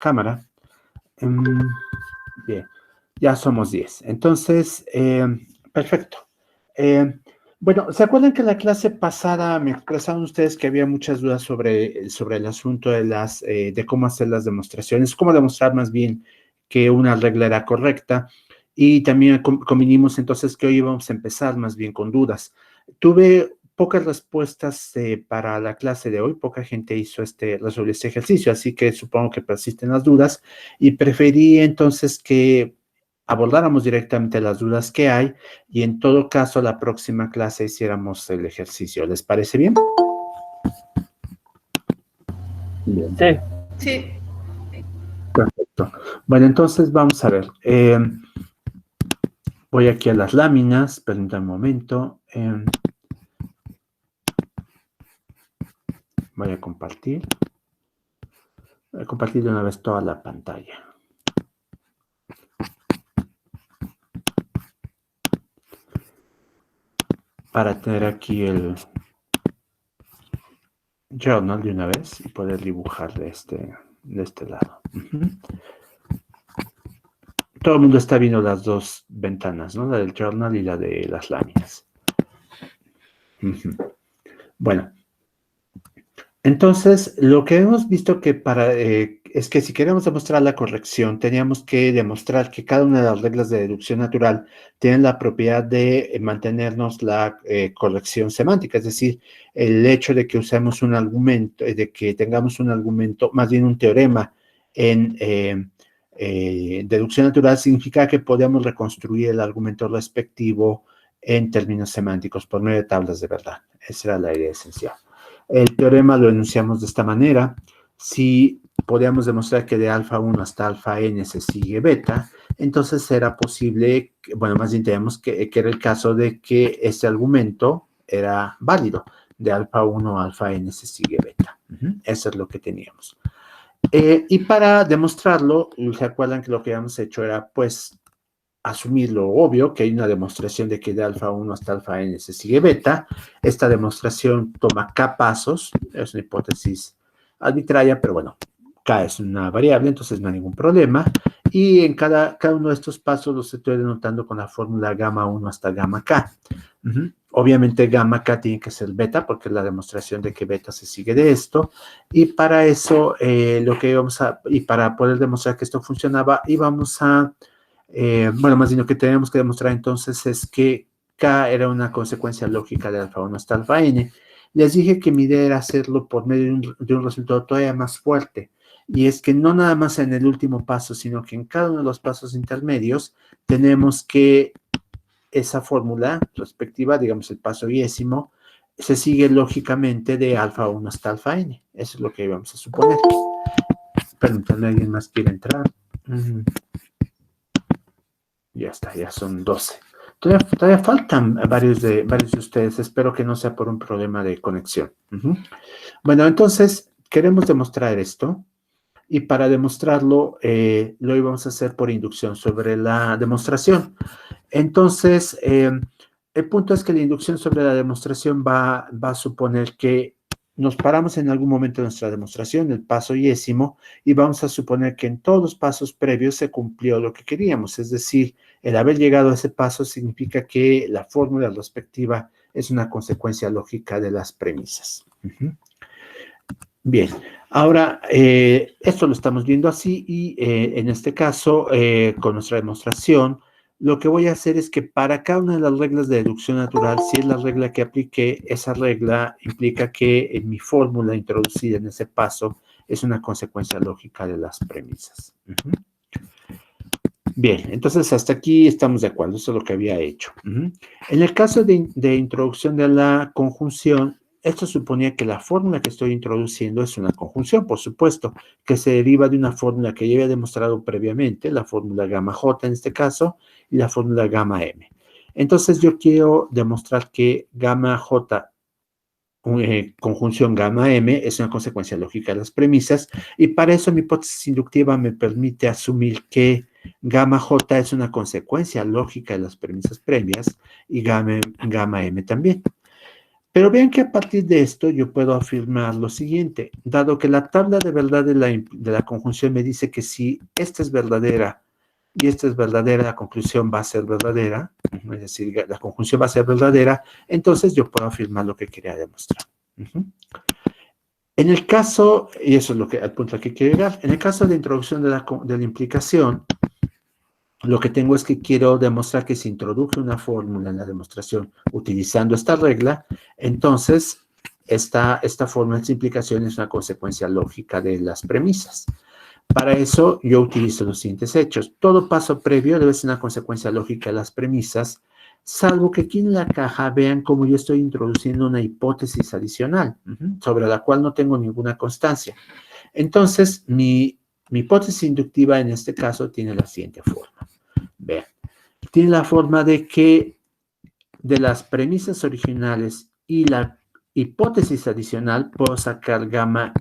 cámara. Bien, ya somos 10. Entonces, perfecto. Bueno, ¿se acuerdan que en la clase pasada me expresaron ustedes que había muchas dudas sobre el asunto de cómo hacer las demostraciones, cómo demostrar más bien que una regla era correcta? Y también convinimos entonces que hoy íbamos a empezar más bien con dudas. Tuve pocas respuestas para la clase de hoy, poca gente resolvió este ejercicio, así que supongo que persisten las dudas y preferí entonces que abordáramos directamente las dudas que hay y en todo caso la próxima clase hiciéramos el ejercicio. ¿Les parece bien? Bien. Sí. Sí. Perfecto. Bueno, entonces vamos a ver. Voy aquí a las láminas, permítanme un momento. Voy a compartir. Voy a compartir de una vez toda la pantalla. Para tener aquí el journal de una vez y poder dibujar de este lado. Todo el mundo está viendo las dos ventanas, ¿no? La del journal y la de las láminas. Bueno, entonces lo que hemos visto que es que si queremos demostrar la corrección, teníamos que demostrar que cada una de las reglas de deducción natural tienen la propiedad de mantenernos la corrección semántica, es decir, el hecho de que usemos un argumento, de que tengamos un argumento, más bien un teorema en deducción natural, significa que podemos reconstruir el argumento respectivo en términos semánticos por medio de tablas de verdad. Esa era la idea esencial. El teorema lo enunciamos de esta manera. Si podíamos demostrar que de alfa 1 hasta alfa n se sigue beta, entonces era posible, bueno, más bien tenemos que era el caso de que este argumento era válido. De alfa 1 a alfa n se sigue beta. Eso es lo que teníamos. Y para demostrarlo, ¿se acuerdan que lo que habíamos hecho era, pues, asumir lo obvio, que hay una demostración de que de alfa 1 hasta alfa n se sigue beta? Esta demostración toma k pasos, es una hipótesis arbitraria, pero bueno, k es una variable, entonces no hay ningún problema, y en cada uno de estos pasos los estoy denotando con la fórmula gamma 1 hasta gamma k. Obviamente gamma k tiene que ser beta, porque es la demostración de que beta se sigue de esto, y para eso, y para poder demostrar que esto funcionaba, íbamos a bueno, más bien lo que tenemos que demostrar entonces es que K era una consecuencia lógica de alfa 1 hasta alfa n. Les dije que mi idea era hacerlo por medio de un resultado todavía más fuerte. Y es que no nada más en el último paso, sino que en cada uno de los pasos intermedios tenemos que esa fórmula respectiva, digamos el paso 10º, se sigue lógicamente de alfa 1 hasta alfa n. Eso es lo que íbamos a suponer. Permítanme, ¿alguien más quiere entrar? Ya está, ya son 12. Todavía faltan varios de ustedes. Espero que no sea por un problema de conexión. Bueno, entonces, queremos demostrar esto. Y para demostrarlo, lo íbamos a hacer por inducción sobre la demostración. Entonces, el punto es que la inducción sobre la demostración va a suponer que nos paramos en algún momento de nuestra demostración, el paso 10º, y vamos a suponer que en todos los pasos previos se cumplió lo que queríamos. Es decir, el haber llegado a ese paso significa que la fórmula respectiva es una consecuencia lógica de las premisas. Bien, ahora esto lo estamos viendo así y en este caso, con nuestra demostración, lo que voy a hacer es que para cada una de las reglas de deducción natural, si es la regla que apliqué, esa regla implica que mi fórmula introducida en ese paso es una consecuencia lógica de las premisas. Bien, entonces hasta aquí estamos de acuerdo, eso es lo que había hecho. En el caso de introducción de la conjunción, esto suponía que la fórmula que estoy introduciendo es una conjunción, por supuesto, que se deriva de una fórmula que ya había demostrado previamente, la fórmula gamma J en este caso, y la fórmula gamma M. Entonces yo quiero demostrar que gamma J, conjunción gamma M, es una consecuencia lógica de las premisas, y para eso mi hipótesis inductiva me permite asumir que gamma J es una consecuencia lógica de las premisas previas y gamma M también. Pero vean que a partir de esto yo puedo afirmar lo siguiente, dado que la tabla de verdad de la conjunción me dice que si esta es verdadera y esta es verdadera, la conclusión va a ser verdadera, es decir, la conjunción va a ser verdadera, entonces yo puedo afirmar lo que quería demostrar. En el caso, y eso es al punto al que quiero llegar, en el caso de introducción de la implicación, lo que tengo es que quiero demostrar que si introduje una fórmula en la demostración utilizando esta regla, entonces esta fórmula de implicación es una consecuencia lógica de las premisas. Para eso yo utilizo los siguientes hechos. Todo paso previo debe ser una consecuencia lógica de las premisas, salvo que aquí en la caja vean cómo yo estoy introduciendo una hipótesis adicional, sobre la cual no tengo ninguna constancia. Entonces, mi hipótesis inductiva en este caso tiene la siguiente forma. Vean, tiene la forma de que de las premisas originales y la hipótesis adicional puedo sacar gamma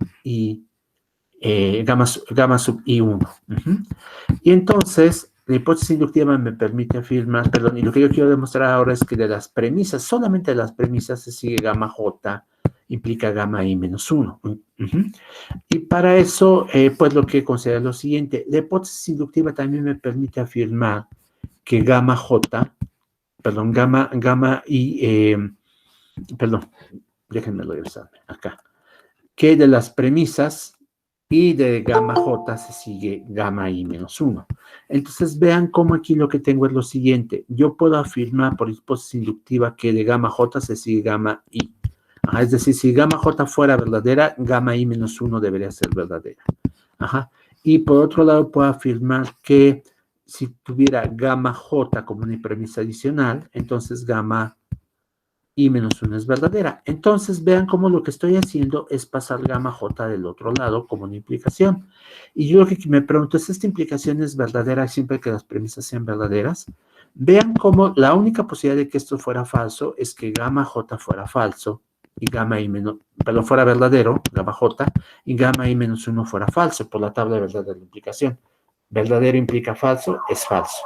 sub I1. Y entonces, la hipótesis inductiva me permite afirmar, perdón, y lo que yo quiero demostrar ahora es que de las premisas, solamente de las premisas se sigue gamma J, implica gamma I menos 1. Y para eso, pues lo que considero es lo siguiente, la hipótesis inductiva también me permite afirmar que gamma J, perdón, gamma I, perdón, déjenme regresarme acá, que de las premisas y de gamma J se sigue gamma I menos 1. Entonces vean cómo aquí lo que tengo es lo siguiente. Yo puedo afirmar por hipótesis inductiva que de gamma J se sigue gamma I. Es decir, si gamma J fuera verdadera, gamma I menos 1 debería ser verdadera. Y por otro lado puedo afirmar que si tuviera gamma J como una premisa adicional, entonces gamma I menos 1 es verdadera. Entonces, vean cómo lo que estoy haciendo es pasar gamma J del otro lado como una implicación. Y yo lo que me pregunto es, ¿esta implicación es verdadera siempre que las premisas sean verdaderas? Vean cómo la única posibilidad de que esto fuera falso es que gamma J fuera falso y gamma I menos, perdón, fuera verdadero, gamma J, y gamma I menos 1 fuera falso por la tabla de verdad de la implicación. Verdadero implica falso, es falso.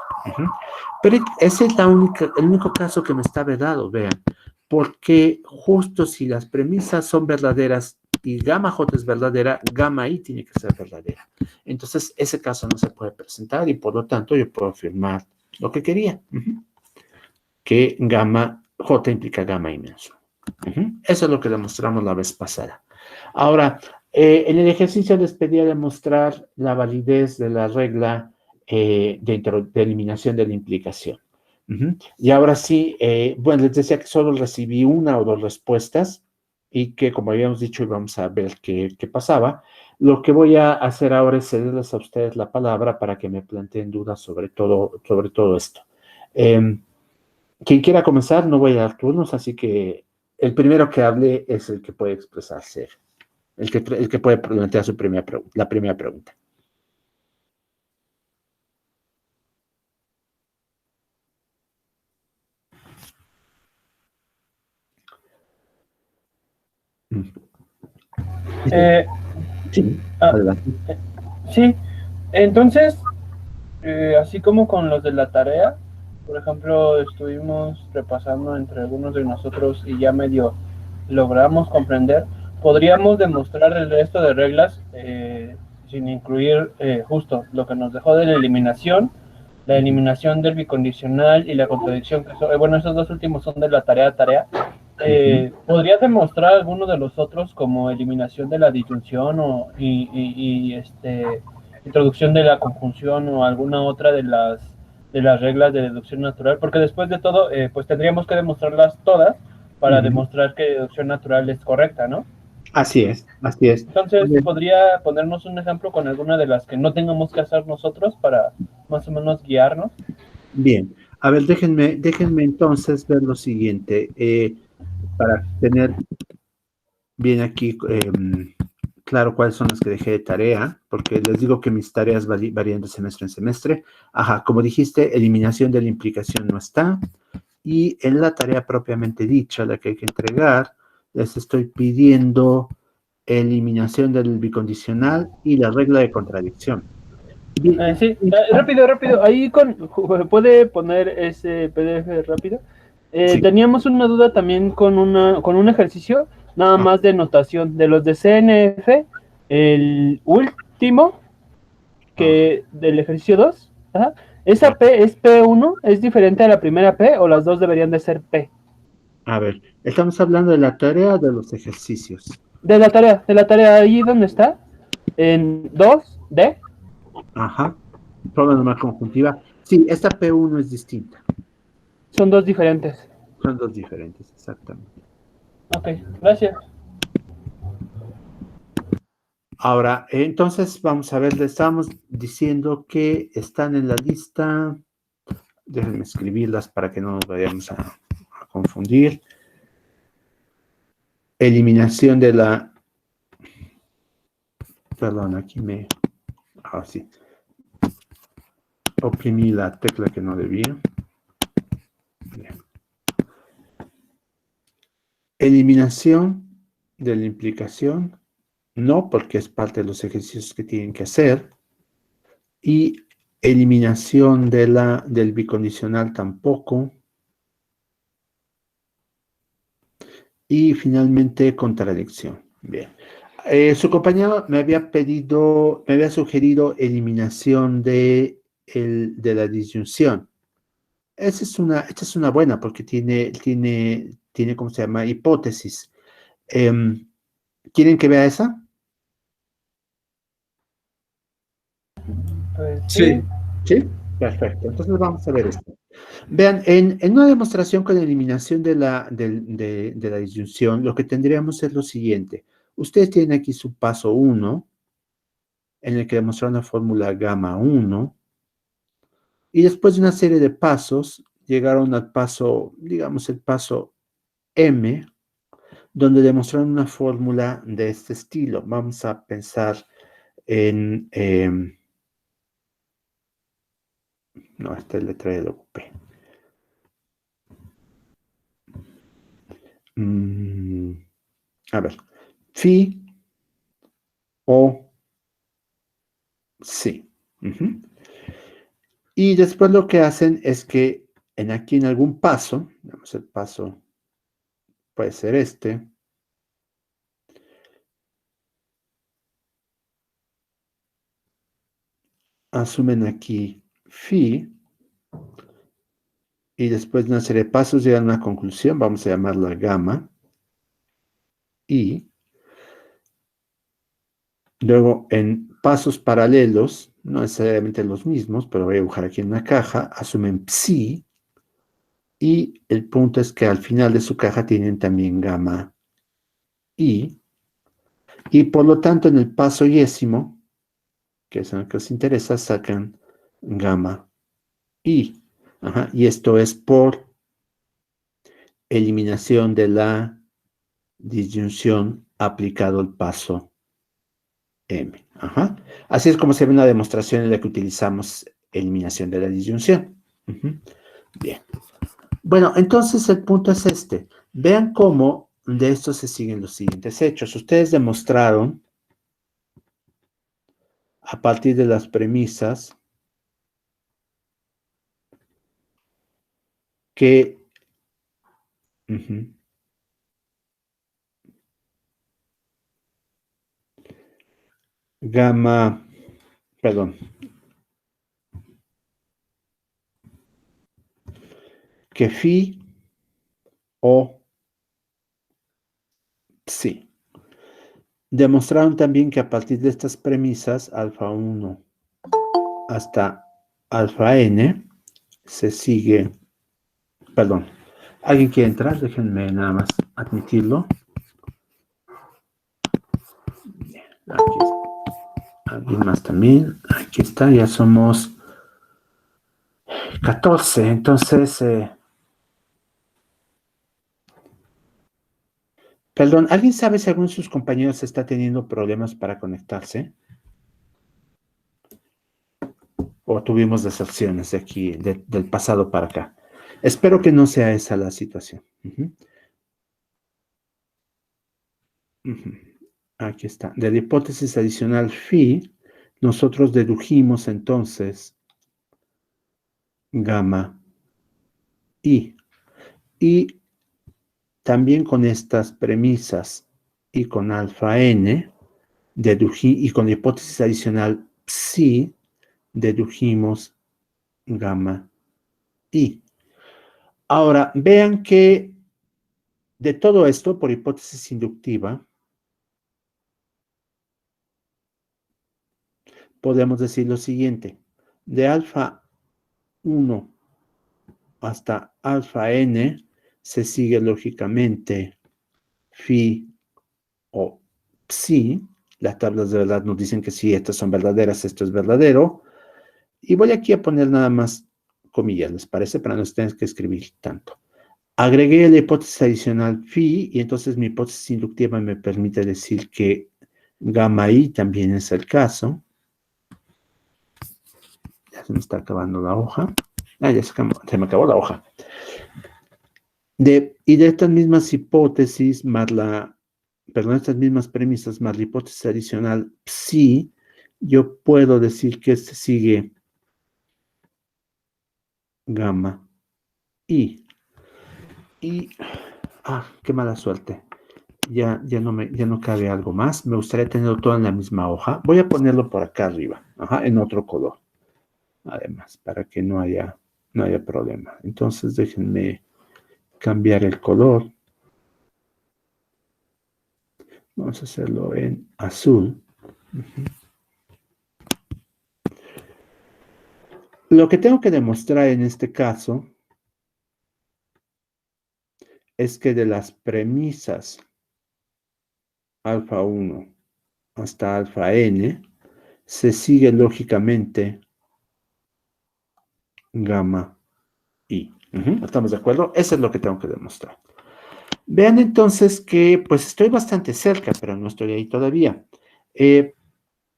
Pero ese es el único caso que me está vedado, vean. Porque justo si las premisas son verdaderas y gamma J es verdadera, gamma I tiene que ser verdadera. Entonces, ese caso no se puede presentar y por lo tanto yo puedo afirmar lo que quería. Que gamma J implica gamma I menos 1. Eso es lo que demostramos la vez pasada. Ahora, en el ejercicio les pedía demostrar la validez de la regla de eliminación de la implicación. Y ahora sí, bueno, les decía que solo recibí una o dos respuestas y que, como habíamos dicho, íbamos a ver qué pasaba. Lo que voy a hacer ahora es cederles a ustedes la palabra para que me planteen dudas sobre todo esto. Quien quiera comenzar, no voy a dar turnos, así que el primero que hable es el que puede expresarse, el que puede plantear la primera pregunta. Sí, adelante. Sí, entonces, así como con los de la tarea, por ejemplo, estuvimos repasando entre algunos de nosotros y ya medio logramos comprender, podríamos demostrar el resto de reglas sin incluir justo lo que nos dejó de la eliminación del bicondicional y la contradicción, que bueno, esos dos últimos son de la tarea. ¿Podrías demostrar alguno de los otros como eliminación de la disyunción y introducción de la conjunción o alguna otra de las reglas de deducción natural? Porque después de todo, pues tendríamos que demostrarlas todas para demostrar que deducción natural es correcta, ¿no? Así es, así es. Entonces, ¿podría ponernos un ejemplo con alguna de las que no tengamos que hacer nosotros para más o menos guiarnos? Bien, a ver, déjenme entonces ver lo siguiente, para tener bien aquí claro cuáles son las que dejé de tarea, porque les digo que mis tareas varían de semestre en semestre. Como dijiste, eliminación de la implicación no está, y en la tarea propiamente dicha, la que hay que entregar, les estoy pidiendo eliminación del bicondicional y la regla de contradicción. Sí, rápido, ahí puede poner ese PDF rápido. Sí. Teníamos una duda también con un ejercicio, nada Ah, más de notación, de los de CNF, el último, ah, que del ejercicio 2. Ajá. ah. ¿Esa P es P1? ¿Es diferente a la primera P o las dos deberían de ser P? A ver, ¿estamos hablando de la tarea o de los ejercicios? De la tarea, ahí donde está, en 2D, Ajá. Prueba normal conjuntiva. Sí, esta P1 es distinta. son dos diferentes. Son dos diferentes, exactamente. Ok, gracias. Ahora, entonces vamos a ver, le estábamos diciendo que están en la lista. Déjenme escribirlas para que no nos vayamos a confundir. Eliminación de la. Perdón, aquí me. Ah, sí. Oprimí la tecla que no debía. Bien. Eliminación de la implicación. No, porque es parte de los ejercicios que tienen que hacer. Y eliminación del bicondicional tampoco. Y finalmente contradicción. Bien. Su compañero me había pedido, me había sugerido eliminación de la disyunción. Esta es una buena porque tiene, ¿cómo se llama? Hipótesis. Em, ¿Quieren que vea esa? Pues sí. Sí, Sí. Perfecto. Entonces vamos a ver esto. Vean, en una demostración con eliminación de la disyunción, lo que tendríamos es lo siguiente. Ustedes tienen aquí su paso 1, en el que demostraron la fórmula gamma 1, y después de una serie de pasos, llegaron al paso, digamos, el paso M, donde demostraron una fórmula de este estilo. Vamos a pensar en... no, esta letra ya la ocupé. Mm, a ver, phi o sí. Ujú. Y después lo que hacen es que aquí en algún paso, digamos, el paso puede ser este, asumen aquí phi, y después de una serie de pasos llegan a una conclusión, vamos a llamarla gamma, y luego en pasos paralelos, no necesariamente los mismos, pero voy a dibujar aquí en una caja, asumen psi, y el punto es que al final de su caja tienen también gamma y por lo tanto en el paso yésimo, que es el que os interesa, sacan gamma i. Ajá, y esto es por eliminación de la disyunción aplicado el paso M. Ajá. Así es como se ve una demostración en la que utilizamos eliminación de la disyunción. Ujú. Bien. Bueno, entonces el punto es este. Vean cómo de esto se siguen los siguientes hechos. Ustedes demostraron, a partir de las premisas, que gamma, perdón, que phi o psi. Demostraron también que a partir de estas premisas, alfa 1 hasta alfa n, se sigue, perdón, ¿alguien quiere entrar? Déjenme nada más admitirlo. Aquí está. Alguien más también. Aquí está, ya somos 14. Entonces, perdón, ¿alguien sabe si alguno de sus compañeros está teniendo problemas para conectarse? ¿O tuvimos deserciones de aquí, del pasado para acá? Espero que no sea esa la situación. Aquí está. De la hipótesis adicional phi, nosotros dedujimos entonces gamma i. Y también con estas premisas y con alfa n, y con la hipótesis adicional psi, dedujimos gamma i. Ahora, vean que de todo esto, por hipótesis inductiva, podemos decir lo siguiente. De alfa 1 hasta alfa n se sigue lógicamente phi o psi. Las tablas de verdad nos dicen que si estas son verdaderas, esto es verdadero. Y voy aquí a poner nada más comillas, ¿les parece? Para no tener que escribir tanto. Agregué la hipótesis adicional phi y entonces mi hipótesis inductiva me permite decir que gamma i también es el caso. Ya se me está acabando la hoja. Ya se me acabó la hoja. Y de estas mismas hipótesis más estas mismas premisas más la hipótesis adicional psi, yo puedo decir que este sigue gamma i. Y, qué mala suerte. Ya no cabe algo más. Me gustaría tenerlo todo en la misma hoja. Voy a ponerlo por acá arriba, en otro color. Además, para que no haya problema. Entonces, déjenme cambiar el color. Vamos a hacerlo en azul. Lo que tengo que demostrar en este caso es que de las premisas alfa 1 hasta alfa n se sigue lógicamente gamma i. ¿Estamos de acuerdo? Eso es lo que tengo que demostrar. Vean entonces que pues estoy bastante cerca, pero no estoy ahí todavía.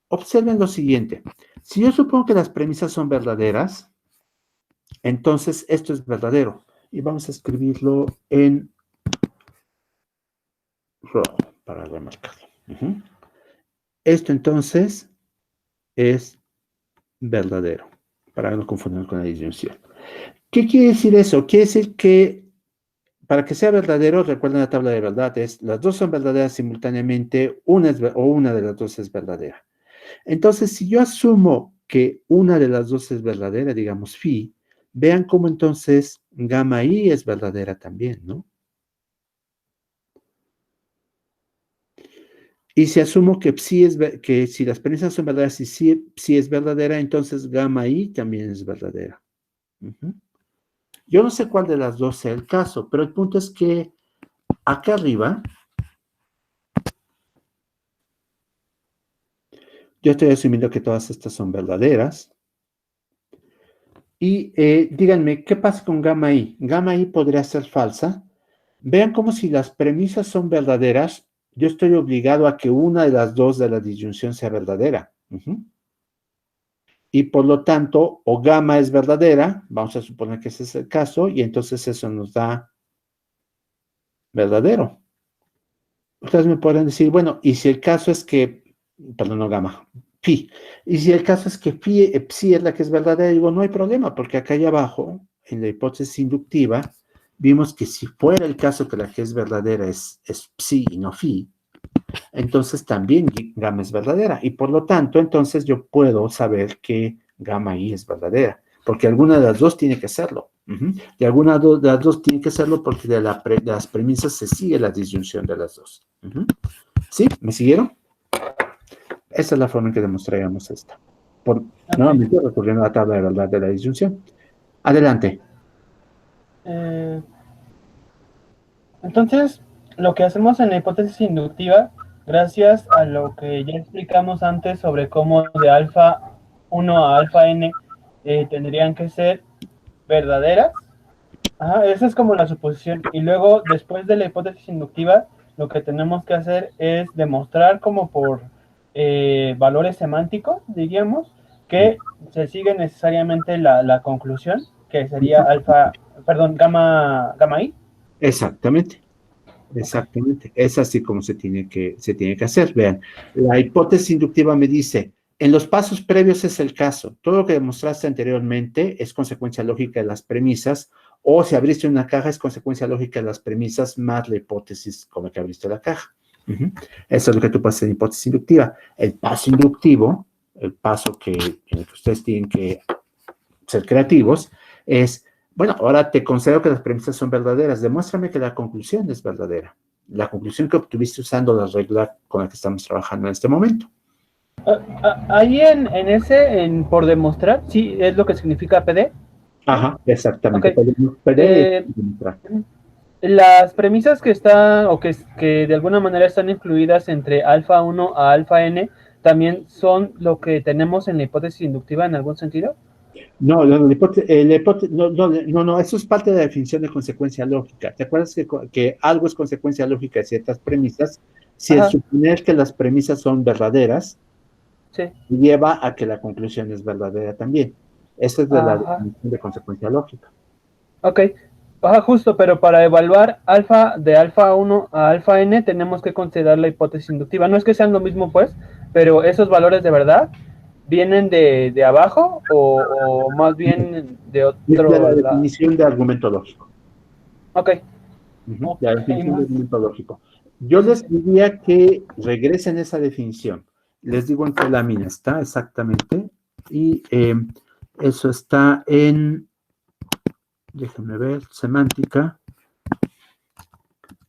Observen lo siguiente. Si yo supongo que las premisas son verdaderas, entonces esto es verdadero. Y vamos a escribirlo en rojo para remarcarlo. Esto entonces es verdadero, para no confundir con la disyunción. ¿Qué quiere decir eso? Quiere decir que para que sea verdadero, recuerden la tabla de verdades, las dos son verdaderas simultáneamente, una de las dos es verdadera. Entonces, si yo asumo que una de las dos es verdadera, digamos phi, vean cómo entonces gamma i es verdadera también, ¿no? Y si asumo que que si las premisas son verdaderas y psi es verdadera, entonces gamma i también es verdadera. Yo no sé cuál de las dos sea el caso, pero el punto es que acá arriba yo estoy asumiendo que todas estas son verdaderas. Y díganme, ¿qué pasa con gamma i? Gamma i podría ser falsa. Vean como si las premisas son verdaderas, yo estoy obligado a que una de las dos de la disyunción sea verdadera. Y por lo tanto, o gamma es verdadera, vamos a suponer que ese es el caso, y entonces eso nos da verdadero. Ustedes me podrán decir, bueno, y si el caso es que, perdón, no gamma, phi, y si el caso es que psi es la que es verdadera, digo, no hay problema, porque acá allá abajo, en la hipótesis inductiva, vimos que si fuera el caso que la que es verdadera es psi y no phi, entonces también gamma es verdadera. Y por lo tanto, entonces yo puedo saber que gamma i es verdadera, porque alguna de las dos tiene que serlo. Y alguna de las dos tiene que serlo porque de las premisas se sigue la disyunción de las dos. ¿Sí? ¿Me siguieron? Esa es la forma en que demostraríamos esta. Nuevamente recurriendo a la tabla de verdad de la disyunción. Adelante. Entonces, lo que hacemos en la hipótesis inductiva, gracias a lo que ya explicamos antes sobre cómo de alfa 1 a alfa n tendrían que ser verdaderas, esa es como la suposición. Y luego, después de la hipótesis inductiva, lo que tenemos que hacer es demostrar como por valores semánticos, diríamos, que se sigue necesariamente la conclusión, que sería gamma i. Exactamente. Es así como se tiene que hacer. Vean, la hipótesis inductiva me dice, en los pasos previos es el caso. Todo lo que demostraste anteriormente es consecuencia lógica de las premisas O si abriste una caja, es consecuencia lógica de las premisas más la hipótesis con la que abriste la caja. Eso es lo que tú puedes hacer en hipótesis inductiva. El paso inductivo, el paso en el que ustedes tienen que ser creativos, es, bueno, ahora te concedo que las premisas son verdaderas, demuéstrame que la conclusión es verdadera. La conclusión que obtuviste usando la regla con la que estamos trabajando en este momento. Ahí por demostrar, sí, es lo que significa PD. Ajá, exactamente. Okay. PD Las premisas que están, o que de alguna manera están incluidas entre alfa 1 a alfa n, ¿también son lo que tenemos en la hipótesis inductiva en algún sentido? No, no, eso es parte de la definición de consecuencia lógica. ¿Te acuerdas que algo es consecuencia lógica de ciertas premisas? Si el suponer que las premisas son verdaderas, sí, lleva a que la conclusión es verdadera también. Esa es de la definición de consecuencia lógica. Ok, justo, pero para evaluar de alfa 1 a alfa n tenemos que considerar la hipótesis inductiva. No es que sean lo mismo, pues, pero esos valores de verdad vienen de abajo o más bien de otro Es de la lado. definición de argumento lógico. Ok. La definición de argumento lógico. Yo les diría que regresen esa definición. Les digo en qué lámina está exactamente. Y eso está en, déjenme ver, semántica.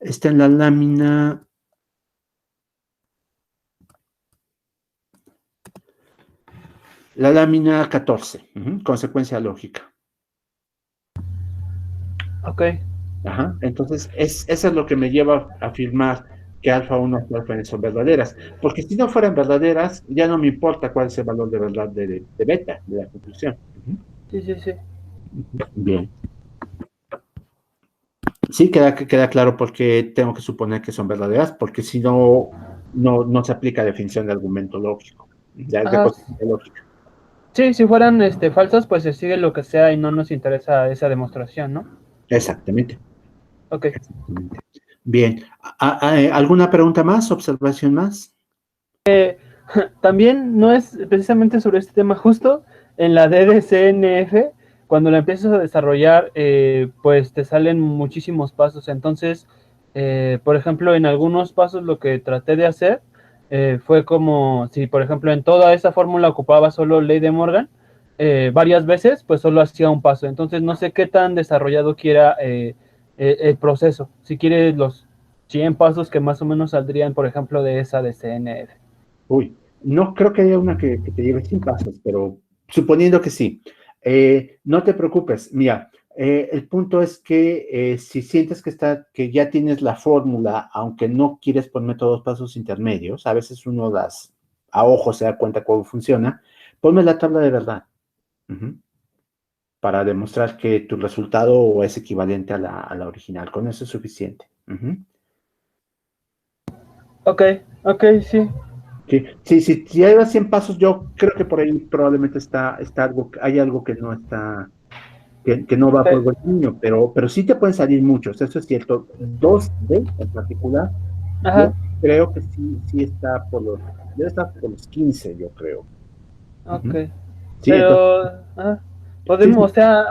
Está en la lámina. La lámina 14, consecuencia lógica. Ok. Ajá. Entonces, eso es lo que me lleva a afirmar que alfa 1 y alfa n son verdaderas. Porque si no fueran verdaderas, ya no me importa cuál es el valor de verdad de beta, de la conclusión. Sí. Bien. Sí, queda claro por qué tengo que suponer que son verdaderas, porque si no, no se aplica definición de argumento lógico. Ya es de posibilidad lógica. Sí, si fueran falsas, pues se sigue lo que sea y no nos interesa esa demostración, ¿no? Exactamente. Ok. Exactamente. Bien. ¿Alguna pregunta más? ¿Observación más? También no es precisamente sobre este tema, justo en la DDCNF, cuando la empiezas a desarrollar, pues te salen muchísimos pasos. Entonces, por ejemplo, en algunos pasos lo que traté de hacer fue como si, por ejemplo, en toda esa fórmula ocupaba solo ley de Morgan, varias veces, pues solo hacía un paso. Entonces, no sé qué tan desarrollado quiera el proceso. Si quieres los 100 pasos que más o menos saldrían, por ejemplo, de esa de CNF. Uy, no creo que haya una que te lleve 100 pasos, pero suponiendo que sí. No te preocupes, mira, el punto es que si sientes que ya tienes la fórmula, aunque no quieres por métodos pasos intermedios, a veces uno a ojo se da cuenta cómo funciona, ponme la tabla de verdad. Para demostrar que tu resultado es equivalente a la original. Con eso es suficiente. Ok, sí. Sí, si llevas 100 pasos, yo creo que por ahí probablemente hay algo que no está, que no va por buen camino, pero sí te pueden salir muchos, eso es cierto. 2D en particular, yo creo que sí debe estar por los 15, yo creo. Ok. Sí, Pero, sí. o sea,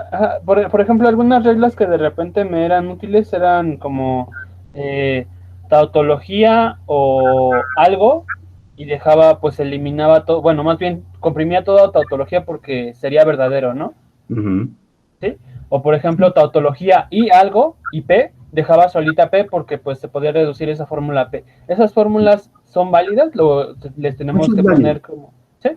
por ejemplo, algunas reglas que de repente me eran útiles eran como tautología o algo, y pues eliminaba todo, bueno, más bien comprimía toda tautología porque sería verdadero, ¿no? ¿Sí? O por ejemplo, tautología y algo, y P, dejaba solita P porque pues se podía reducir esa fórmula P. ¿Esas fórmulas son válidas? Les tenemos Eso es que válido. poner como... ¿Sí?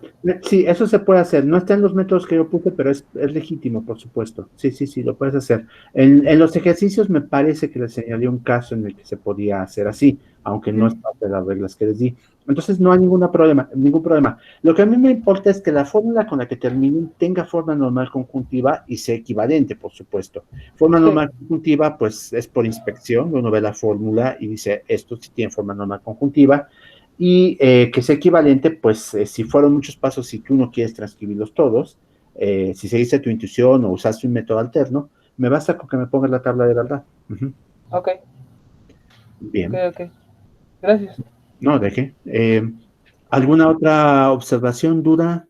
Sí, eso se puede hacer. No está en los métodos que yo puse, pero es legítimo, por supuesto. Sí, lo puedes hacer. En los ejercicios me parece que les señalé un caso en el que se podía hacer así, aunque no es parte de las reglas que les di. Entonces no hay ningún problema. Lo que a mí me importa es que la fórmula con la que terminen tenga forma normal conjuntiva y sea equivalente, por supuesto. Forma normal conjuntiva, pues es por inspección. Uno ve la fórmula y dice, esto sí tiene forma normal conjuntiva. Y que sea equivalente, pues si fueron muchos pasos y tú no quieres transcribirlos todos, si seguiste tu intuición o usaste un método alterno, me basta con que me pongas la tabla de verdad. Ok. Bien. Ok. Gracias. No, deje. ¿Alguna otra observación, duda,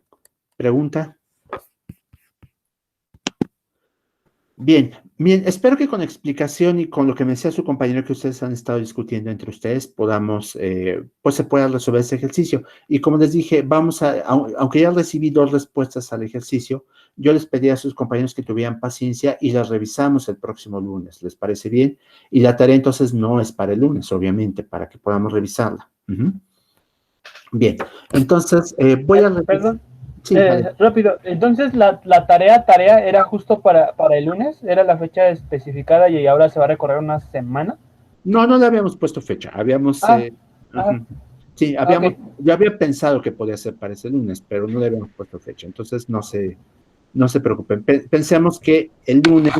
pregunta? Bien, bien, espero que con explicación y con lo que me decía su compañero que ustedes han estado discutiendo entre ustedes, podamos, pues se pueda resolver ese ejercicio. Y como les dije, aunque ya recibí 2 respuestas al ejercicio, yo les pedí a sus compañeros que tuvieran paciencia y las revisamos el próximo lunes. ¿Les parece bien? Y la tarea entonces no es para el lunes, obviamente, para que podamos revisarla. Ujú. Bien, entonces voy a revisar. Perdón, Sí, vale. rápido. Entonces, la tarea era justo para el lunes, era la fecha especificada y ahora se va a recorrer una semana. No, no le habíamos puesto fecha, Ah, ajá, ujú. Sí, ok. yo había pensado que podía ser para ese lunes, pero no le habíamos puesto fecha, entonces no se preocupen. Pensemos que el lunes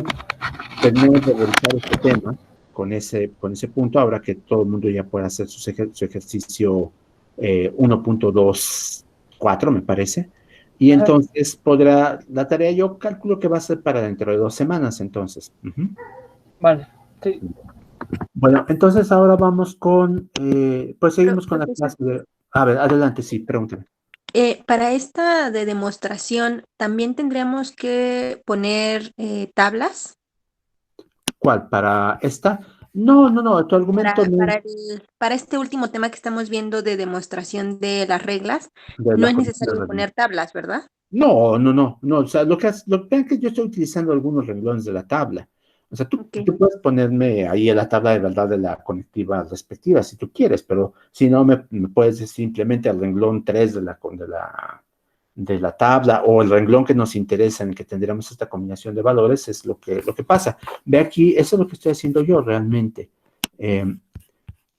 terminamos de revisar este tema con ese punto, ahora que todo el mundo ya puede hacer su ejercicio 1.24, me parece, y Ajá, entonces la tarea yo calculo que va a ser para dentro de 2 semanas, entonces. Ujú. vale, sí. Bueno, entonces ahora vamos pues seguimos con la Profesor, clase de... A ver, adelante, sí, pregúntame. para esta de demostración, ¿también tendríamos que poner tablas ¿Cuál? ¿Para esta? No, no, no, tu argumento para, no para, para este último tema que estamos viendo de demostración de las reglas? de No la es condición necesario de... poner tablas, ¿verdad? No, no, no, no, o sea, lo que es que yo estoy utilizando algunos renglones de la tabla. O sea, Ok, tú puedes ponerme ahí en la tabla de verdad de la conectiva respectiva si tú quieres, pero si no, me puedes decir simplemente el renglón 3 de la tabla o el renglón que nos interesa en el que tendremos esta combinación de valores es lo que pasa. Ve aquí, eso es lo que estoy haciendo yo realmente. Eh,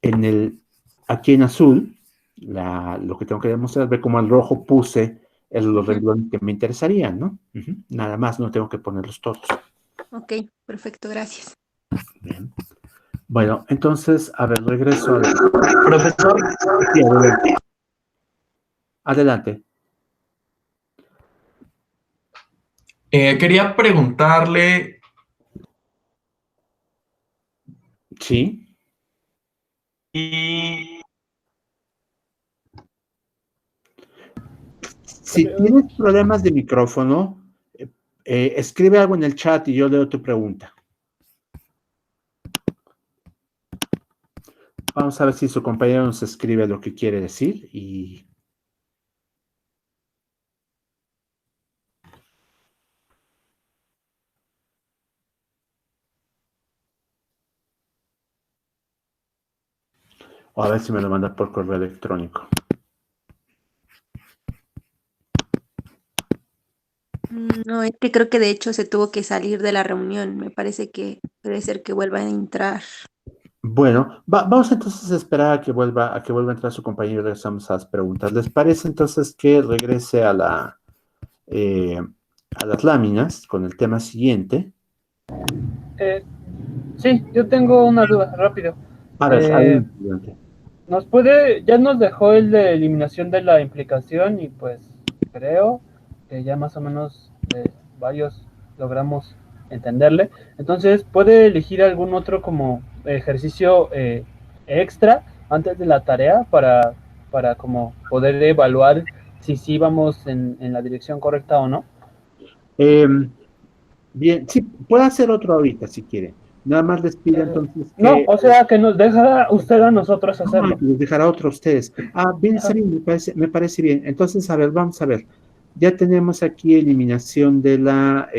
en aquí en azul, lo que tengo que demostrar, ve como en rojo puse los ujú, renglones que me interesarían, ¿no? Ujú. Nada más, no tengo que ponerlos todos. ok, perfecto, gracias. Bien. Bueno, entonces, a ver, regreso a Profesor, sí, adelante. Adelante. quería preguntarle, Sí. y Si tienes problemas de micrófono, escribe algo en el chat y yo leo tu pregunta. Vamos a ver si su compañero nos escribe lo que quiere decir y... O a ver si me lo manda por correo electrónico. No, es que creo que de hecho se tuvo que salir de la reunión. Me parece que puede ser que vuelva a entrar. Bueno, vamos entonces a esperar a que vuelva a entrar su compañero y regresamos a las preguntas. ¿Les parece entonces que regrese eh, a las láminas con el tema siguiente? Eh, sí, yo tengo una duda, rápido. A ver, Eh, adelante. ya nos dejó el de eliminación de la implicación y pues creo que ya más o menos varios logramos entenderle. Entonces, ¿puede elegir algún otro como ejercicio extra antes de la tarea para como poder evaluar si sí vamos en la dirección correcta o no? Eh, bien, sí, puede hacer otro ahorita si quiere. Nada más les pido entonces No, o sea que nos deja usted a nosotros no, hacerlo. que les dejará otro a ustedes. Ah, bien, está Ajá. bien, me parece bien. Entonces, a ver, vamos a ver. Ya tenemos aquí eliminación de la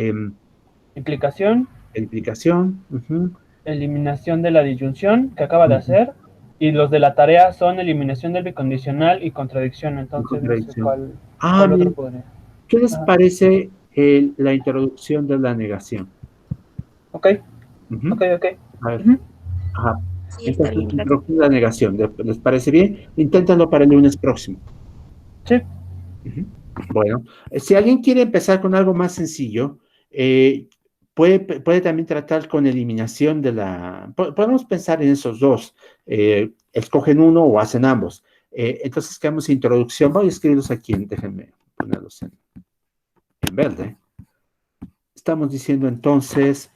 Implicación, implicación. Ujú, eliminación de la disyunción que acaba de ujú, hacer, y los de la tarea son eliminación del bicondicional y contradicción, y entonces no sé contradicción. Ah, cuál otro bien. podría. ¿Qué les Ajá. parece la introducción de la negación? Ok, Ujú. ok, ok. A ver, Ujú. ajá. Sí, está Entonces, bien, gracias. introducción de la negación. ¿Les parece bien? Inténtenlo para el lunes próximo. Sí, Ujú. Bueno, si alguien quiere empezar con algo más sencillo, puede también tratar con eliminación de podemos pensar en esos dos. Escogen uno o hacen ambos. Entonces, quedamos introducción. Voy a escribirlos aquí, déjenme ponerlos en verde. Estamos diciendo entonces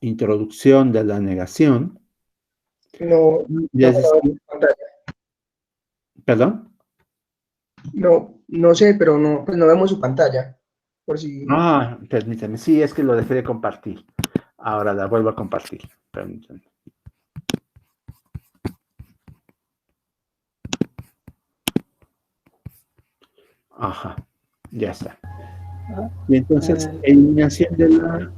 introducción de la negación. No, Les decía- pantalla. ¿Perdón? No sé, pero no, pues no vemos su pantalla. por si... Permítame. Sí, es que lo dejé de compartir. Ahora la vuelvo a compartir. Permítame. Ajá, ya está. Y entonces, eliminación de la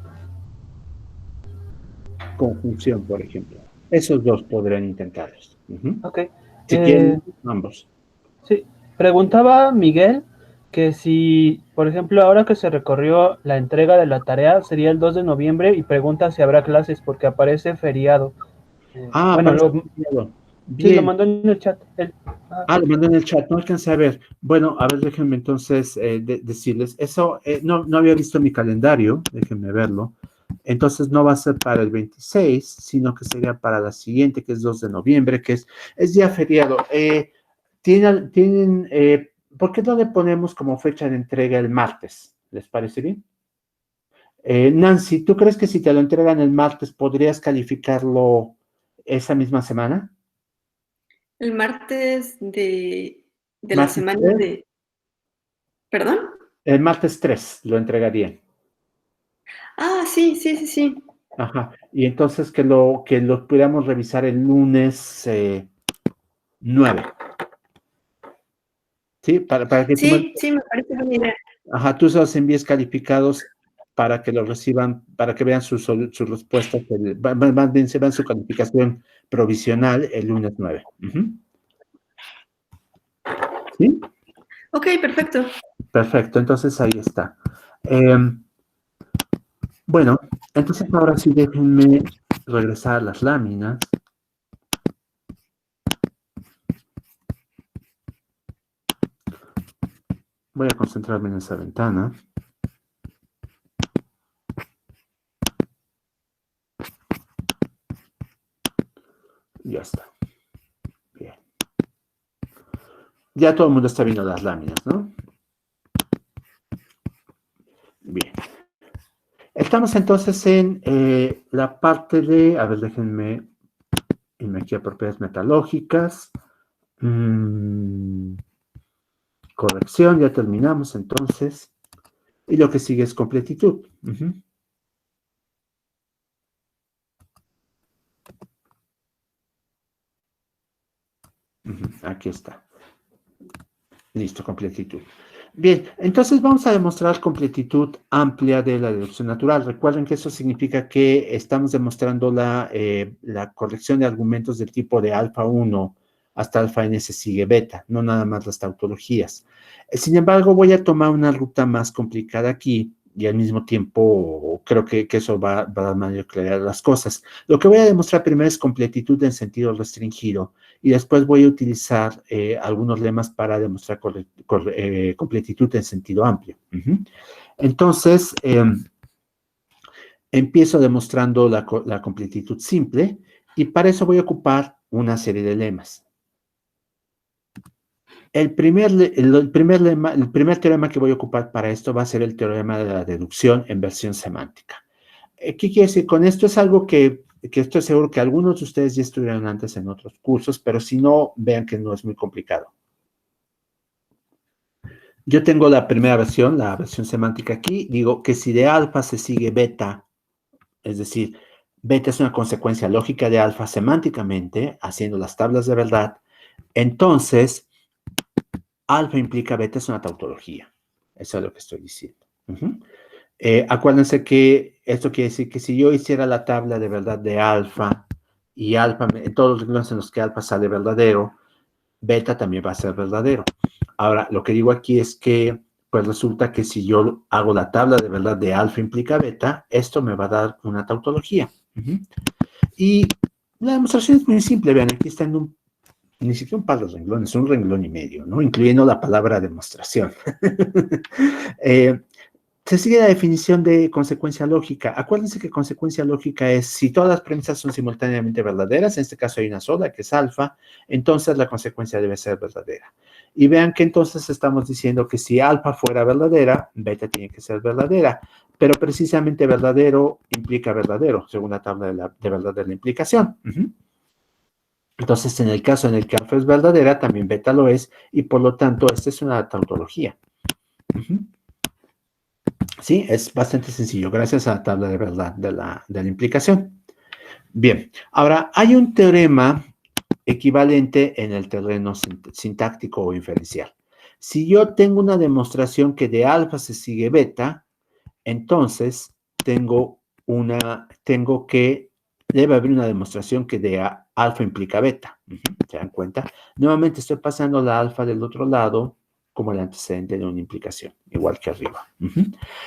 conjunción, por ejemplo. Esos dos podrían intentarlos. Ok. Si quieren, ambos. Sí, preguntaba Miguel que si, por ejemplo, ahora que se recorrió la entrega de la tarea, sería el 2 de noviembre y pregunta si habrá clases porque aparece feriado. Bueno, parece sí, lo bien. mandó en el chat. Lo mandó en el chat, no alcancé a ver. Bueno, a ver, déjenme entonces decirles. Eso, no había visto mi calendario, déjenme verlo. Entonces no va a ser para el 26, sino que sería para la siguiente, que es 2 de noviembre, que es día feriado. ¿Por qué no le ponemos como fecha de entrega el martes? ¿Les parece bien? Nancy, ¿tú crees que si te lo entregan el martes podrías calificarlo esa misma semana? El martes de la ¿Martes semana 3? de... ¿Perdón? El martes 3 lo entregarían. Sí. Ajá. Y entonces que lo pudiéramos revisar el lunes 9. ¿Sí? Para que tú Sí, me parece buena idea. Ajá, tú se los envíes calificados para que lo reciban, para que vean sus respuestas, más bien se vean su calificación provisional el lunes 9. ¿Sí? Ok, perfecto. Perfecto, entonces ahí está. Bueno, entonces ahora sí déjenme regresar a las láminas. Voy a concentrarme en esa ventana. Ya está. Bien. Ya todo el mundo está viendo las láminas, ¿no? Bien. Estamos entonces en la parte de, a ver, déjenme irme aquí a propiedades metalógicas. Corrección, ya terminamos entonces. Y lo que sigue es completitud. Aquí está. Listo, completitud. Bien, entonces vamos a demostrar completitud amplia de la deducción natural. Recuerden que eso significa que estamos demostrando la corrección de argumentos del tipo de alfa 1 hasta alfa n se sigue beta, no nada más las tautologías. Sin embargo, voy a tomar una ruta más complicada aquí y al mismo tiempo creo que eso va a dar mayor claridad a las cosas. Lo que voy a demostrar primero es completitud en sentido restringido y después voy a utilizar algunos lemas para demostrar completitud en sentido amplio. Entonces, empiezo demostrando la completitud simple y para eso voy a ocupar una serie de lemas. El primer teorema que voy a ocupar para esto va a ser el teorema de la deducción en versión semántica. ¿Qué quiere decir con esto? Es algo que estoy seguro que algunos de ustedes ya estudiaron antes en otros cursos, pero si no, vean que no es muy complicado. Yo tengo la primera versión, la versión semántica aquí. Digo que si de alfa se sigue beta, es decir, beta es una consecuencia lógica de alfa semánticamente, haciendo las tablas de verdad, entonces alfa implica beta es una tautología. Eso es lo que estoy diciendo. Acuérdense que esto quiere decir que si yo hiciera la tabla de verdad de alfa y alfa, en todos los renglones en los que alfa sale verdadero, beta también va a ser verdadero. Ahora, lo que digo aquí es que, pues resulta que si yo hago la tabla de verdad de alfa implica beta, esto me va a dar una tautología. Y la demostración es muy simple, vean, aquí está en ni siquiera un par de renglones, un renglón y medio, ¿no? Incluyendo la palabra demostración. Se sigue la definición de consecuencia lógica. Acuérdense que consecuencia lógica es si todas las premisas son simultáneamente verdaderas, en este caso hay una sola, que es alfa, entonces la consecuencia debe ser verdadera. Y vean que entonces estamos diciendo que si alfa fuera verdadera, beta tiene que ser verdadera, pero precisamente verdadero implica verdadero, según la tabla de verdad de la implicación. Entonces, en el caso en el que alfa es verdadera, también beta lo es, y por lo tanto, esta es una tautología. Sí, es bastante sencillo, gracias a la tabla de verdad de la implicación. Bien, ahora hay un teorema equivalente en el terreno sintáctico o inferencial. Si yo tengo una demostración que de alfa se sigue beta, entonces debe haber una demostración que de alfa implica beta. ¿Se dan cuenta? Nuevamente estoy pasando la alfa del otro lado como el antecedente de una implicación, igual que arriba.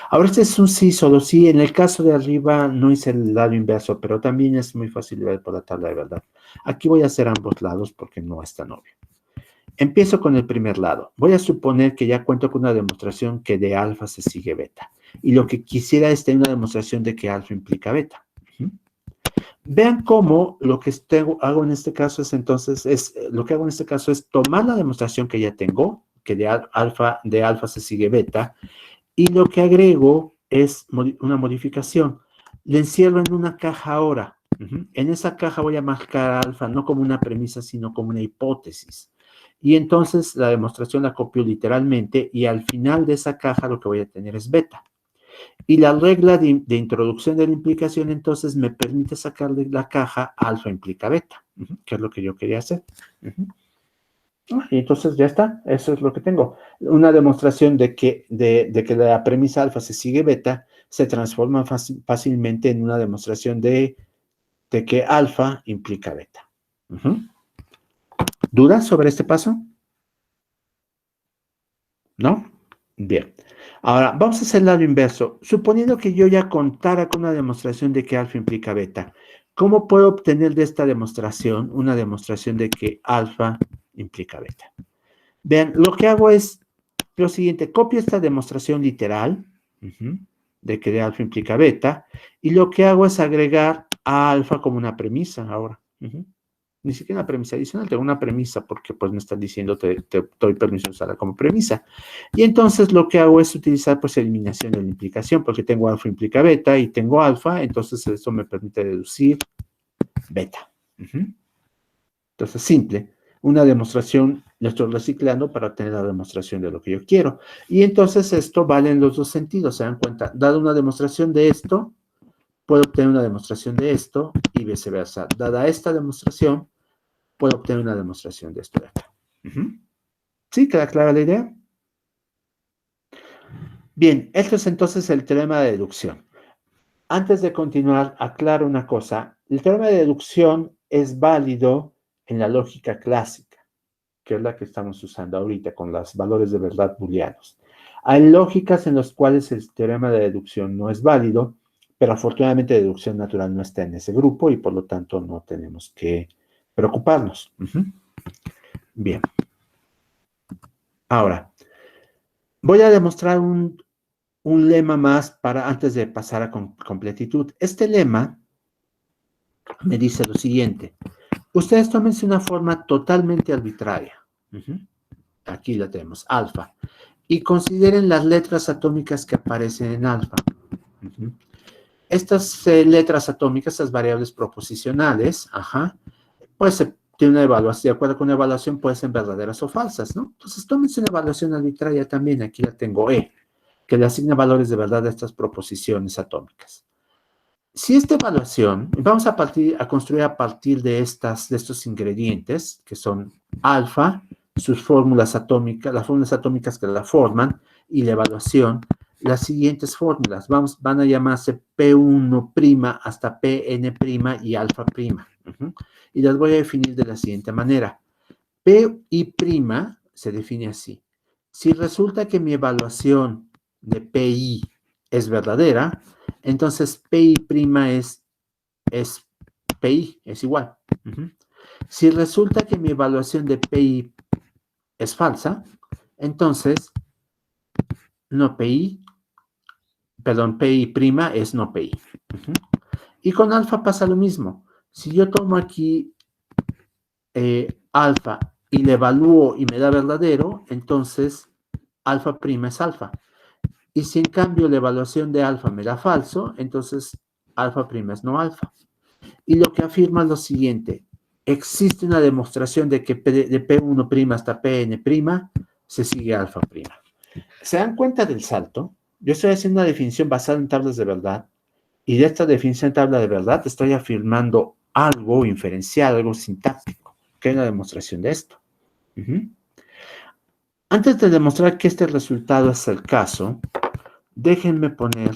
Ahora este es un sí, solo sí. En el caso de arriba no hice el lado inverso, pero también es muy fácil de ver por la tabla de verdad. Aquí voy a hacer ambos lados porque no es tan obvio. Empiezo con el primer lado. Voy a suponer que ya cuento con una demostración que de alfa se sigue beta. Y lo que quisiera es tener una demostración de que alfa implica beta. Vean cómo lo que hago en este caso es tomar la demostración que ya tengo, que de alfa se sigue beta, y lo que agrego es una modificación. Le encierro en una caja ahora. En esa caja voy a marcar alfa no como una premisa, sino como una hipótesis. Y entonces la demostración la copio literalmente y al final de esa caja lo que voy a tener es beta. Y la regla de introducción de la implicación entonces me permite sacar de la caja alfa implica beta, que es lo que yo quería hacer. Y entonces ya está, eso es lo que tengo. Una demostración de que la premisa alfa se sigue beta se transforma fácilmente en una demostración de que alfa implica beta. ¿Dudas sobre este paso? ¿No? Bien. Ahora, vamos a hacer el lado inverso. Suponiendo que yo ya contara con una demostración de que alfa implica beta, ¿cómo puedo obtener de esta demostración una demostración de que alfa implica beta? Vean, lo que hago es lo siguiente, copio esta demostración literal de que de alfa implica beta y lo que hago es agregar a alfa como una premisa ahora. Ni siquiera una premisa adicional, tengo una premisa porque pues me están diciendo te doy permiso de usarla como premisa. Y entonces lo que hago es utilizar pues eliminación de la implicación porque tengo alfa implica beta y tengo alfa, entonces eso me permite deducir beta. Entonces, simple. Una demostración, lo estoy reciclando para obtener la demostración de lo que yo quiero. Y entonces esto vale en los dos sentidos, ¿se dan cuenta? Dada una demostración de esto, puedo obtener una demostración de esto y viceversa. Dada esta demostración, puedo obtener una demostración de esto de acá. ¿Sí? ¿Queda clara la idea? Bien, esto es entonces el teorema de deducción. Antes de continuar, aclaro una cosa. El teorema de deducción es válido en la lógica clásica, que es la que estamos usando ahorita con los valores de verdad booleanos. Hay lógicas en las cuales el teorema de deducción no es válido, pero afortunadamente deducción natural no está en ese grupo y por lo tanto no tenemos que preocuparnos. Bien. Ahora, voy a demostrar un lema más antes de pasar a completitud. Este lema me dice lo siguiente. Ustedes tómense una forma totalmente arbitraria. Aquí la tenemos, alfa. Y consideren las letras atómicas que aparecen en alfa. Estas letras atómicas, estas variables proposicionales, pues tiene una evaluación, de acuerdo con una evaluación, pueden ser verdaderas o falsas, ¿no? Entonces, tómense una evaluación arbitraria también, aquí la tengo E, que le asigna valores de verdad a estas proposiciones atómicas. Si esta evaluación, vamos a construir a partir de estos ingredientes, que son alfa, sus fórmulas atómicas, las fórmulas atómicas que la forman, y la evaluación, las siguientes fórmulas van a llamarse P1' hasta Pn' y alfa'. Y las voy a definir de la siguiente manera. Pi' se define así. Si resulta que mi evaluación de Pi es verdadera, entonces Pi' es Pi, es igual. Si resulta que mi evaluación de Pi es falsa, entonces Pi' es no Pi. Y con alfa pasa lo mismo. Si yo tomo aquí alfa y le evalúo y me da verdadero, entonces alfa' es alfa. Y si en cambio la evaluación de alfa me da falso, entonces alfa' es no alfa. Y lo que afirma es lo siguiente. Existe una demostración de que de P1' hasta Pn' se sigue alfa'. ¿Se dan cuenta del salto? Yo estoy haciendo una definición basada en tablas de verdad, y de esta definición de tabla de verdad estoy afirmando algo inferencial, algo sintáctico, que es la demostración de esto. Antes de demostrar que este resultado es el caso, déjenme poner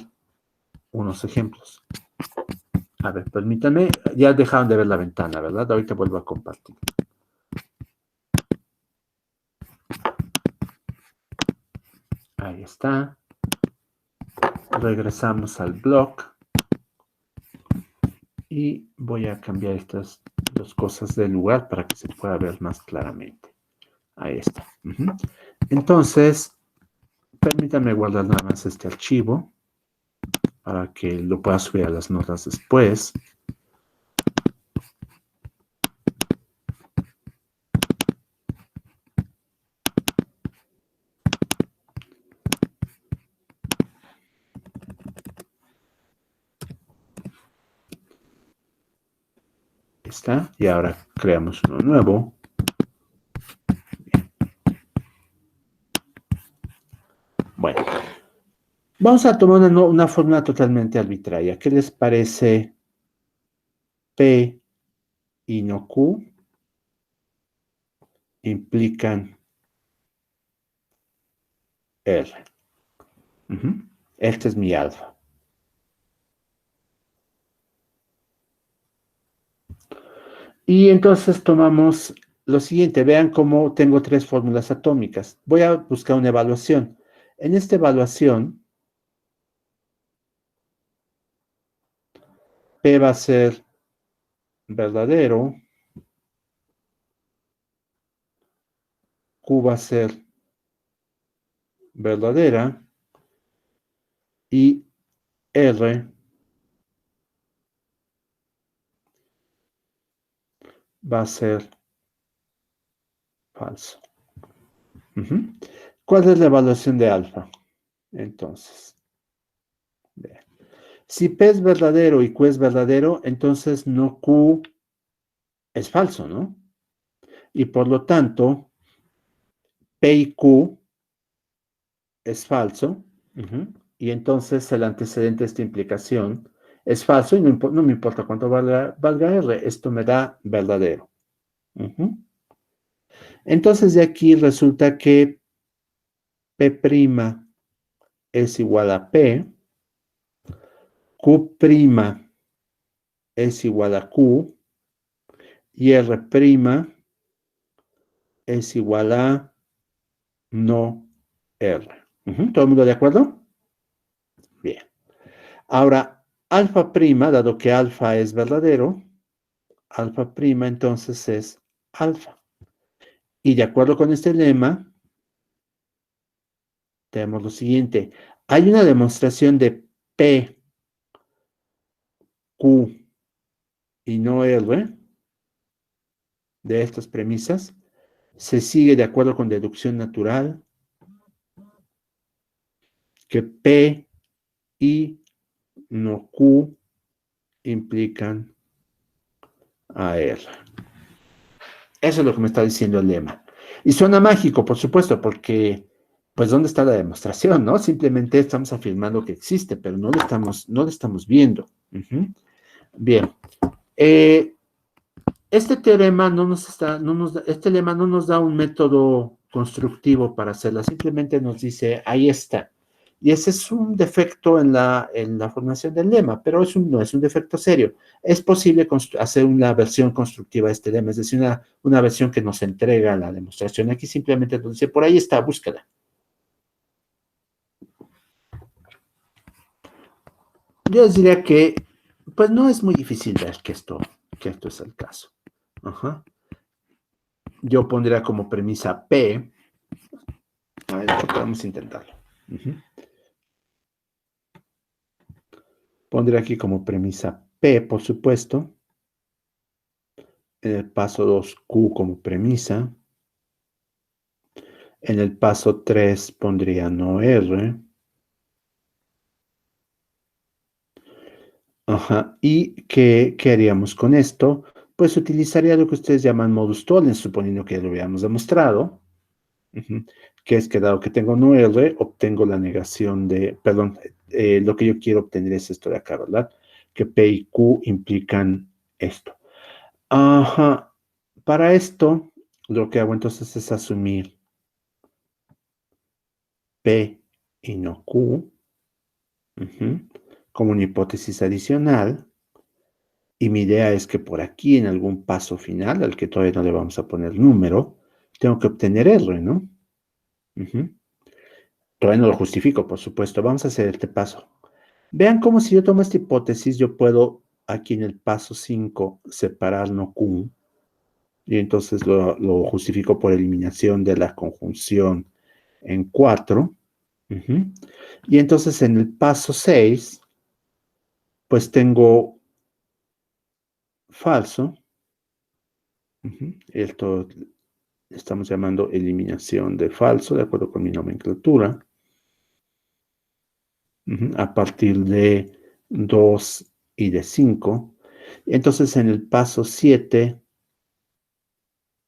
unos ejemplos. A ver, permítanme, ya dejaron de ver la ventana, ¿verdad? Ahorita vuelvo a compartir. Ahí está. Regresamos al blog. Y voy a cambiar estas dos cosas de lugar para que se pueda ver más claramente. Ahí está. Entonces, permítanme guardar nada más este archivo para que lo pueda subir a las notas después. Está. Y ahora creamos uno nuevo. Bien. Bueno, vamos a tomar una fórmula totalmente arbitraria. ¿Qué les parece P y no Q implican R? Este es mi alfa. Y entonces tomamos lo siguiente. Vean cómo tengo tres fórmulas atómicas. Voy a buscar una evaluación. En esta evaluación, P va a ser verdadero, Q va a ser verdadera y R va a ser falso. ¿Cuál es la evaluación de alfa? Entonces, vean. Si P es verdadero y Q es verdadero, entonces no Q es falso, ¿no? Y por lo tanto, P y Q es falso, y entonces el antecedente de esta implicación es falso y no me importa cuánto valga R, esto me da verdadero. Entonces de aquí resulta que P' es igual a P, Q' es igual a Q, y R' es igual a no R. ¿Todo el mundo de acuerdo? Bien. Ahora, alfa prima, dado que alfa es verdadero, alfa prima entonces es alfa. Y de acuerdo con este lema, tenemos lo siguiente. Hay una demostración de P, Q y no R de estas premisas. Se sigue de acuerdo con deducción natural que P y no Q implican a R. Eso es lo que me está diciendo el lema. Y suena mágico, por supuesto, porque, pues, ¿dónde está la demostración, no? Simplemente estamos afirmando que existe, pero no lo estamos viendo. Bien. Este teorema este lema no nos da un método constructivo para hacerla, simplemente nos dice, ahí está. Y ese es un defecto en la formación del lema, pero no es un defecto serio. Es posible hacer una versión constructiva de este lema, es decir, una versión que nos entrega la demostración. Aquí simplemente nos dice, por ahí está, búscala. Yo les diría que, pues no es muy difícil ver que esto es el caso. Yo pondría como premisa P. A ver, podemos intentarlo. Pondré aquí como premisa P, por supuesto. En el paso 2, Q como premisa. En el paso 3 pondría no R. ¿Y qué haríamos con esto? Pues utilizaría lo que ustedes llaman modus tollens, suponiendo que lo hubiéramos demostrado. que es que dado que tengo no R, obtengo la negación de, perdón, lo que yo quiero obtener es esto de acá, ¿verdad? Que P y Q implican esto. Ajá. Para esto, lo que hago entonces es asumir P y no Q, como una hipótesis adicional, y mi idea es que por aquí, en algún paso final, al que todavía no le vamos a poner número, tengo que obtener R, ¿no? Todavía no lo justifico, por supuesto. Vamos a hacer este paso. Vean cómo si yo tomo esta hipótesis, yo puedo aquí en el paso 5 separar no Q, y entonces lo justifico por eliminación de la conjunción en 4. Y entonces en el paso 6, pues tengo falso. Esto estamos llamando eliminación de falso, de acuerdo con mi nomenclatura. A partir de 2 y de 5. Entonces en el paso 7,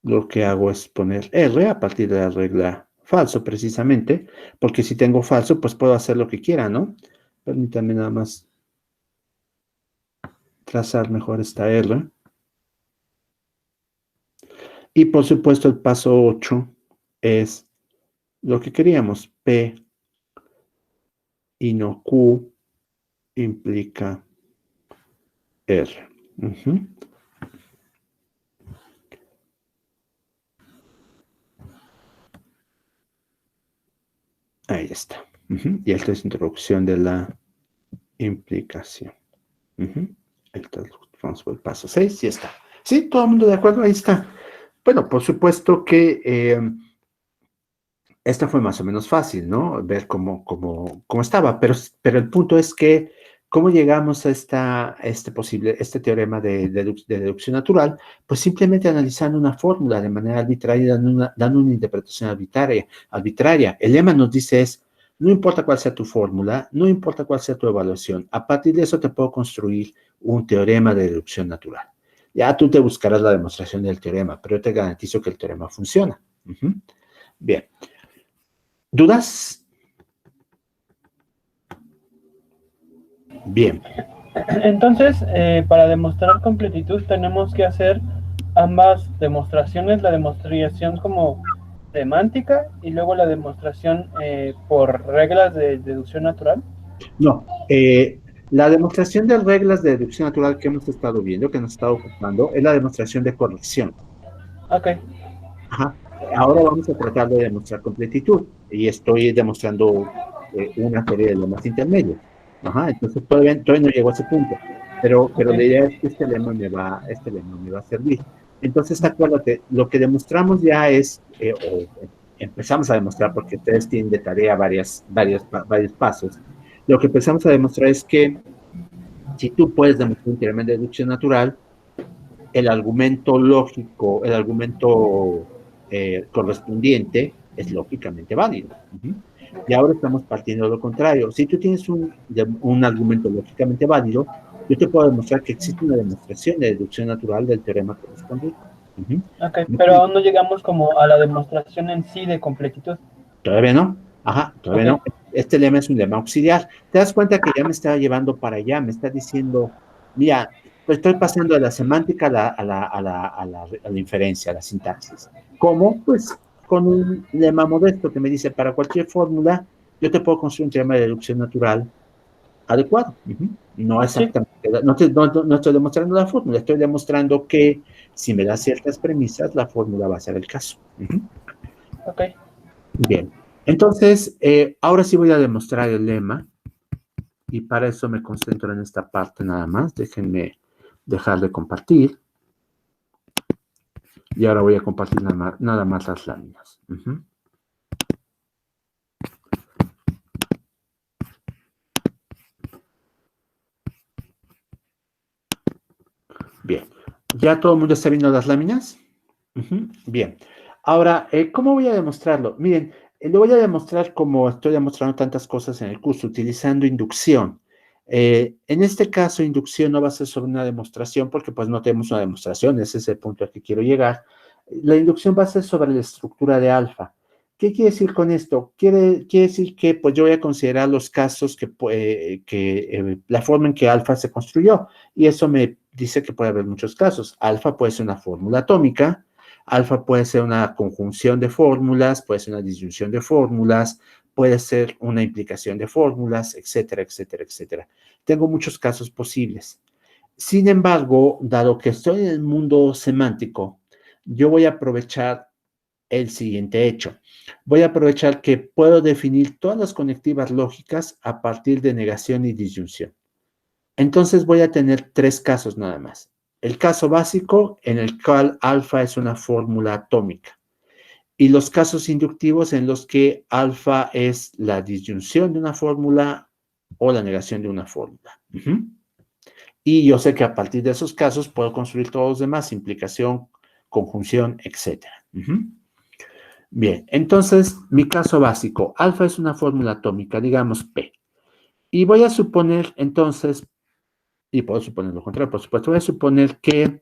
lo que hago es poner R a partir de la regla falso, precisamente, porque si tengo falso, pues puedo hacer lo que quiera, ¿no? Permítanme nada más trazar mejor esta R. Y por supuesto el paso 8 es lo que queríamos, P y no Q implica R. Ahí está. Y esta es introducción de la implicación. Vamos por el paso 6 y está. ¿Sí? ¿Todo el mundo de acuerdo? Ahí está. Bueno, por supuesto que esta fue más o menos fácil, ¿no? Ver cómo estaba, pero el punto es que cómo llegamos a este teorema de deducción natural, pues simplemente analizando una fórmula de manera arbitraria, dando una interpretación arbitraria. El lema nos dice no importa cuál sea tu fórmula, no importa cuál sea tu evaluación, a partir de eso te puedo construir un teorema de deducción natural. Ya tú te buscarás la demostración del teorema, pero yo te garantizo que el teorema funciona. Bien. ¿Dudas? Bien. Entonces, para demostrar completitud tenemos que hacer ambas demostraciones, la demostración como semántica y luego la demostración por reglas de deducción natural. No, la demostración de reglas de deducción natural que hemos estado viendo, que nos está ocupando, es la demostración de corrección. Ok. Ajá. Ahora vamos a tratar de demostrar completitud, y estoy demostrando una serie de lemas intermedios. Entonces todavía no llego a ese punto, pero la idea es que este lema me va a servir. Entonces, acuérdate, lo que demostramos ya es, o empezamos a demostrar, porque ustedes tienen de tarea varios pasos. Lo que empezamos a demostrar es que si tú puedes demostrar un teorema de deducción natural, el argumento lógico, el argumento correspondiente es lógicamente válido. Y ahora estamos partiendo de lo contrario. Si tú tienes un argumento lógicamente válido, yo te puedo demostrar que existe una demostración de deducción natural del teorema correspondiente. Ok, pero aún no llegamos como a la demostración en sí de completitud. Todavía no. Todavía no. Este lema es un lema auxiliar. Te das cuenta que ya me estaba llevando para allá, me está diciendo, mira, pues estoy pasando de la semántica a la inferencia, a la sintaxis. ¿Cómo? Pues con un lema modesto que me dice, para cualquier fórmula, yo te puedo construir un teorema de deducción natural adecuado. No exactamente, no estoy demostrando la fórmula, estoy demostrando que si me das ciertas premisas, la fórmula va a ser el caso. Ok. Bien, entonces, ahora sí voy a demostrar el lema, y para eso me concentro en esta parte nada más. Déjenme dejar de compartir. Y ahora voy a compartir nada más las láminas. Bien. ¿Ya todo el mundo está viendo las láminas? Bien. Ahora, ¿cómo voy a demostrarlo? Miren, lo voy a demostrar como estoy demostrando tantas cosas en el curso, utilizando inducción. En este caso, inducción no va a ser sobre una demostración, porque pues no tenemos una demostración, ese es el punto al que quiero llegar. La inducción va a ser sobre la estructura de alfa. ¿Qué quiere decir con esto? Quiere decir que pues yo voy a considerar los casos la forma en que alfa se construyó, y eso me dice que puede haber muchos casos. Alfa puede ser una fórmula atómica, alfa puede ser una conjunción de fórmulas, puede ser una disyunción de fórmulas, puede ser una implicación de fórmulas, etcétera, etcétera, etcétera. Tengo muchos casos posibles. Sin embargo, dado que estoy en el mundo semántico, yo voy a aprovechar el siguiente hecho. Voy a aprovechar que puedo definir todas las conectivas lógicas a partir de negación y disyunción. Entonces voy a tener 3 casos nada más. El caso básico en el cual alfa es una fórmula atómica, y los casos inductivos en los que alfa es la disyunción de una fórmula o la negación de una fórmula. Y yo sé que a partir de esos casos puedo construir todos los demás, implicación, conjunción, etc. Bien, entonces mi caso básico, alfa es una fórmula atómica, digamos P. Y voy a suponer entonces, y puedo suponer lo contrario, por supuesto, voy a suponer que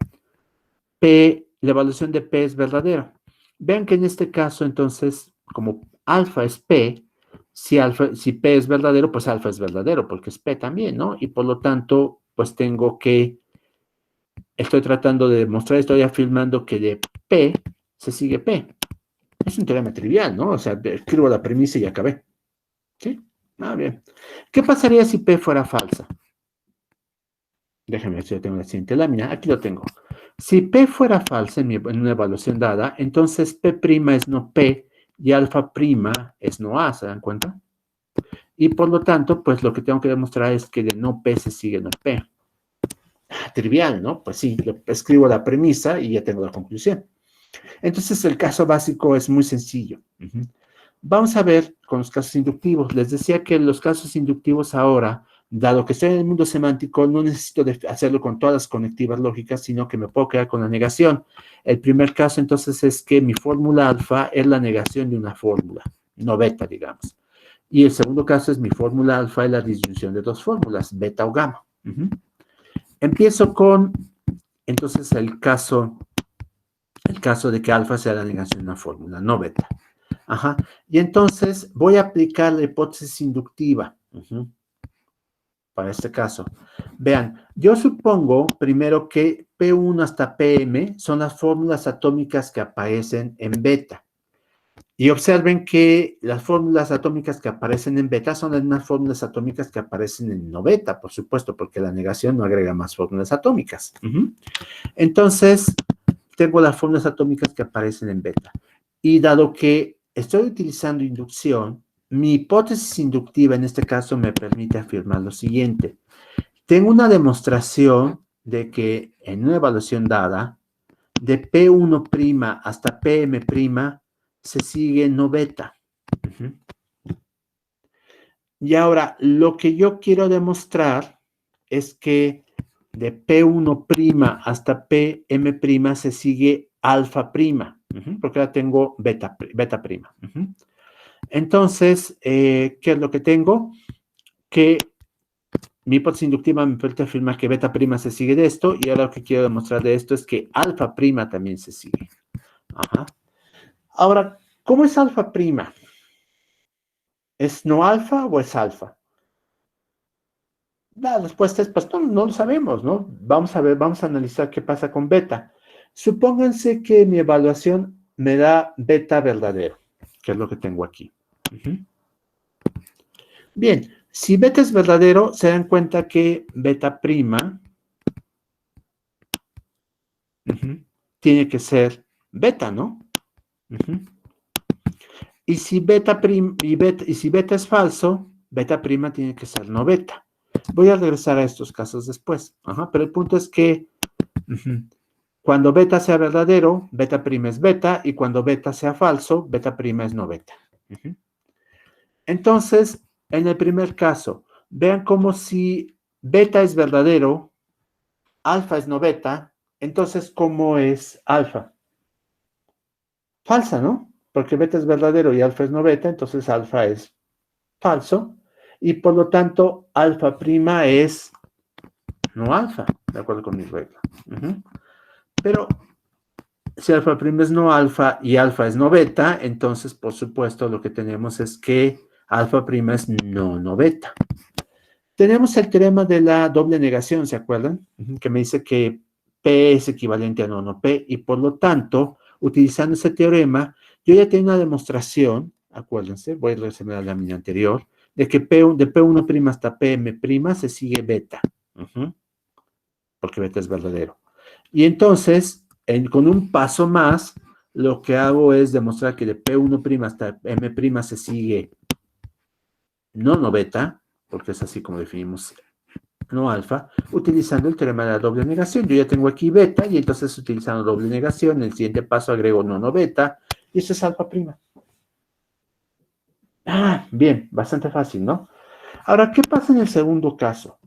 P, la evaluación de P es verdadero. Vean que en este caso, entonces, como alfa es P, si P es verdadero, pues alfa es verdadero, porque es P también, ¿no? Y por lo tanto, pues estoy tratando de demostrar, estoy afirmando que de P se sigue P. Es un teorema trivial, ¿no? O sea, escribo la premisa y acabé. ¿Sí? Bien. ¿Qué pasaría si P fuera falsa? Déjenme ver si yo tengo la siguiente lámina. Aquí lo tengo. Si P fuera falsa en una evaluación dada, entonces P' es no P y alfa' es no A, ¿se dan cuenta? Y por lo tanto, pues lo que tengo que demostrar es que de no P se sigue no P. Trivial, ¿no? Pues sí, escribo la premisa y ya tengo la conclusión. Entonces el caso básico es muy sencillo. Vamos a ver con los casos inductivos. Les decía que los casos inductivos ahora, dado que estoy en el mundo semántico, no necesito hacerlo con todas las conectivas lógicas, sino que me puedo quedar con la negación. El primer caso entonces es que mi fórmula alfa es la negación de una fórmula, no beta, digamos. Y el segundo caso es mi fórmula alfa es la disyunción de 2 fórmulas, beta o gamma. Empiezo con, entonces, el caso de que alfa sea la negación de una fórmula, no beta. Y entonces voy a aplicar la hipótesis inductiva para este caso. Vean, yo supongo primero que P1 hasta Pm son las fórmulas atómicas que aparecen en beta. Y observen que las fórmulas atómicas que aparecen en beta son las mismas fórmulas atómicas que aparecen en no beta, por supuesto, porque la negación no agrega más fórmulas atómicas. Entonces, tengo las fórmulas atómicas que aparecen en beta. Y dado que estoy utilizando inducción, mi hipótesis inductiva en este caso me permite afirmar lo siguiente. Tengo una demostración de que en una evaluación dada, de P1' hasta Pm' se sigue no beta. Y ahora, lo que yo quiero demostrar es que de P1' hasta Pm' se sigue alfa', porque ahora tengo beta'. Entonces, ¿qué es lo que tengo? Que mi hipótesis inductiva me permite afirmar que beta' se sigue de esto, y ahora lo que quiero demostrar de esto es que alfa' también se sigue. Ahora, ¿cómo es alfa'? ¿Es no alfa o es alfa? La respuesta es, pues no lo sabemos, ¿no? Vamos a ver, vamos a analizar qué pasa con beta. Supónganse que mi evaluación me da beta verdadero, que es lo que tengo aquí. Bien, si beta es verdadero, se dan cuenta que beta' tiene que ser beta, ¿no? Y si beta' si beta es falso, beta' tiene que ser no beta. Voy a regresar a estos casos después. Pero el punto es que cuando beta sea verdadero, beta' es beta, y cuando beta sea falso, beta' es no beta. Entonces, en el primer caso, vean como si beta es verdadero, alfa es no beta, entonces, ¿cómo es alfa? Falsa, ¿no? Porque beta es verdadero y alfa es no beta, entonces alfa es falso, y por lo tanto, alfa' es no alfa, de acuerdo con mi regla. Pero Si alfa prima es no alfa y alfa es no beta, entonces, por supuesto, lo que tenemos es que alfa prima es no beta. Tenemos el teorema de la doble negación, ¿se acuerdan? Que me dice que P es equivalente a no P, y por lo tanto, utilizando ese teorema, yo ya tengo una demostración, acuérdense, voy a resumir la lámina anterior, de que de P1' hasta Pm' se sigue beta, porque beta es verdadero. Y entonces, con un paso más, lo que hago es demostrar que de P1' hasta M' se sigue no beta, porque es así como definimos no alfa, utilizando el teorema de la doble negación. Yo ya tengo aquí beta, y entonces utilizando doble negación, en el siguiente paso agrego no beta, y eso es alfa prima. Ah, bien, bastante fácil, ¿no? Ahora, ¿qué pasa en el segundo caso?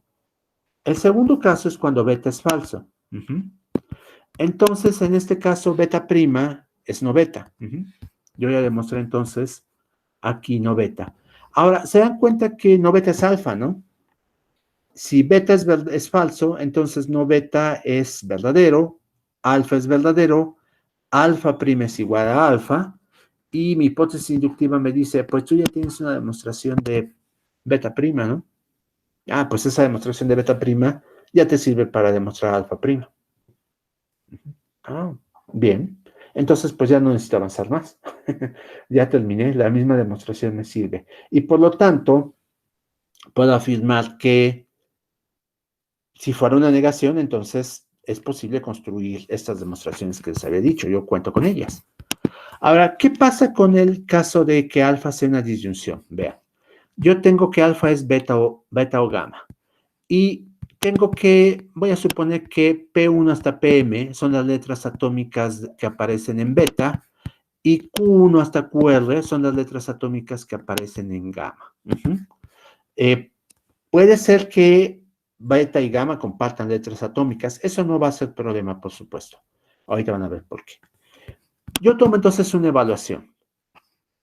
El segundo caso es cuando beta es falso. Entonces, en este caso, beta prima es no beta. Yo ya demostré entonces aquí no beta. Ahora, se dan cuenta que no beta es alfa, ¿no? Si beta es falso, entonces no beta es verdadero, alfa es verdadero, alfa prima es igual a alfa, y mi hipótesis inductiva me dice, pues tú ya tienes una demostración de beta prima, ¿no? Ah, pues esa demostración de beta prima ya te sirve para demostrar alfa prima. Ah, bien. Entonces, pues ya no necesito avanzar más. Ya terminé, la misma demostración me sirve. Y por lo tanto, puedo afirmar que si fuera una negación, entonces es posible construir estas demostraciones que les había dicho. Yo cuento con ellas. Ahora, ¿qué pasa con el caso de que alfa sea una disyunción? Vean, yo tengo que alfa es beta o gamma. Y voy a suponer que P1 hasta Pm son las letras atómicas que aparecen en beta, y Q1 hasta QR son las letras atómicas que aparecen en gamma. Puede ser que beta y gamma compartan letras atómicas. Eso no va a ser problema, por supuesto. Ahorita van a ver por qué. Yo tomo entonces una evaluación.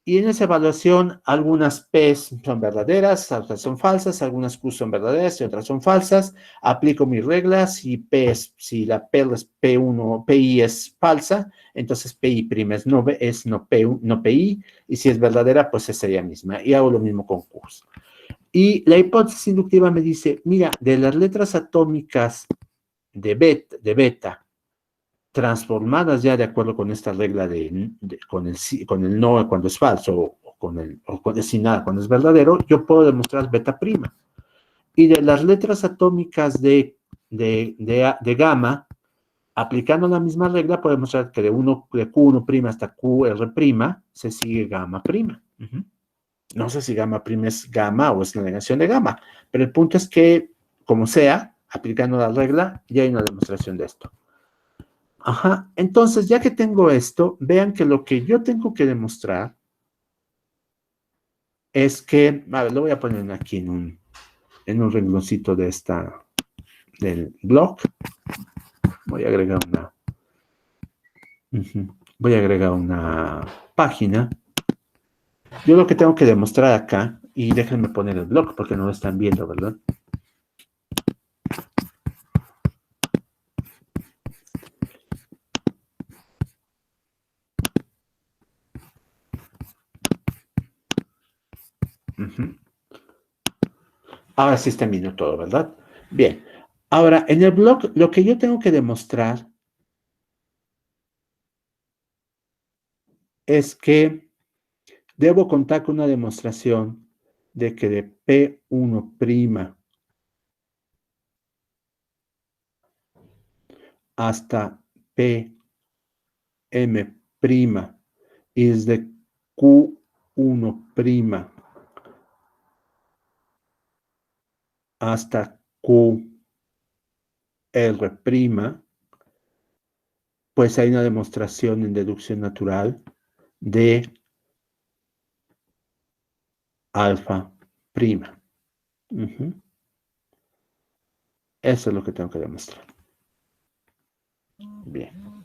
Y en esa evaluación, algunas P son verdaderas, otras son falsas, algunas Q son verdaderas y otras son falsas. Aplico mis reglas. Si la PI es falsa, entonces PI' es no PI, y si es verdadera, pues es ella misma. Y hago lo mismo con Q. Y la hipótesis inductiva me dice, mira, de las letras atómicas de beta transformadas ya de acuerdo con esta regla con el no cuando es falso, o con el sin nada cuando es verdadero, yo puedo demostrar beta prima. Y de las letras atómicas de gamma, aplicando la misma regla, puedo demostrar que de Q1' hasta QR' se sigue gamma prima. No sé si gamma prima es gamma o es la negación de gamma, pero el punto es que, como sea, aplicando la regla, ya hay una demostración de esto. Ajá, entonces, ya que tengo esto, vean que lo que yo tengo que demostrar es que, a ver, lo voy a poner aquí en un rengloncito del blog. Voy a agregar una página. Yo lo que tengo que demostrar acá, y déjenme poner el blog porque no lo están viendo, ¿verdad? Ahora sí están viendo todo, ¿verdad? Bien. Ahora, en el blog, lo que yo tengo que demostrar es que debo contar con una demostración de que de P1' hasta Pm' y desde Q1' hasta QR', pues hay una demostración en deducción natural de alfa prima. Eso es lo que tengo que demostrar. Bien.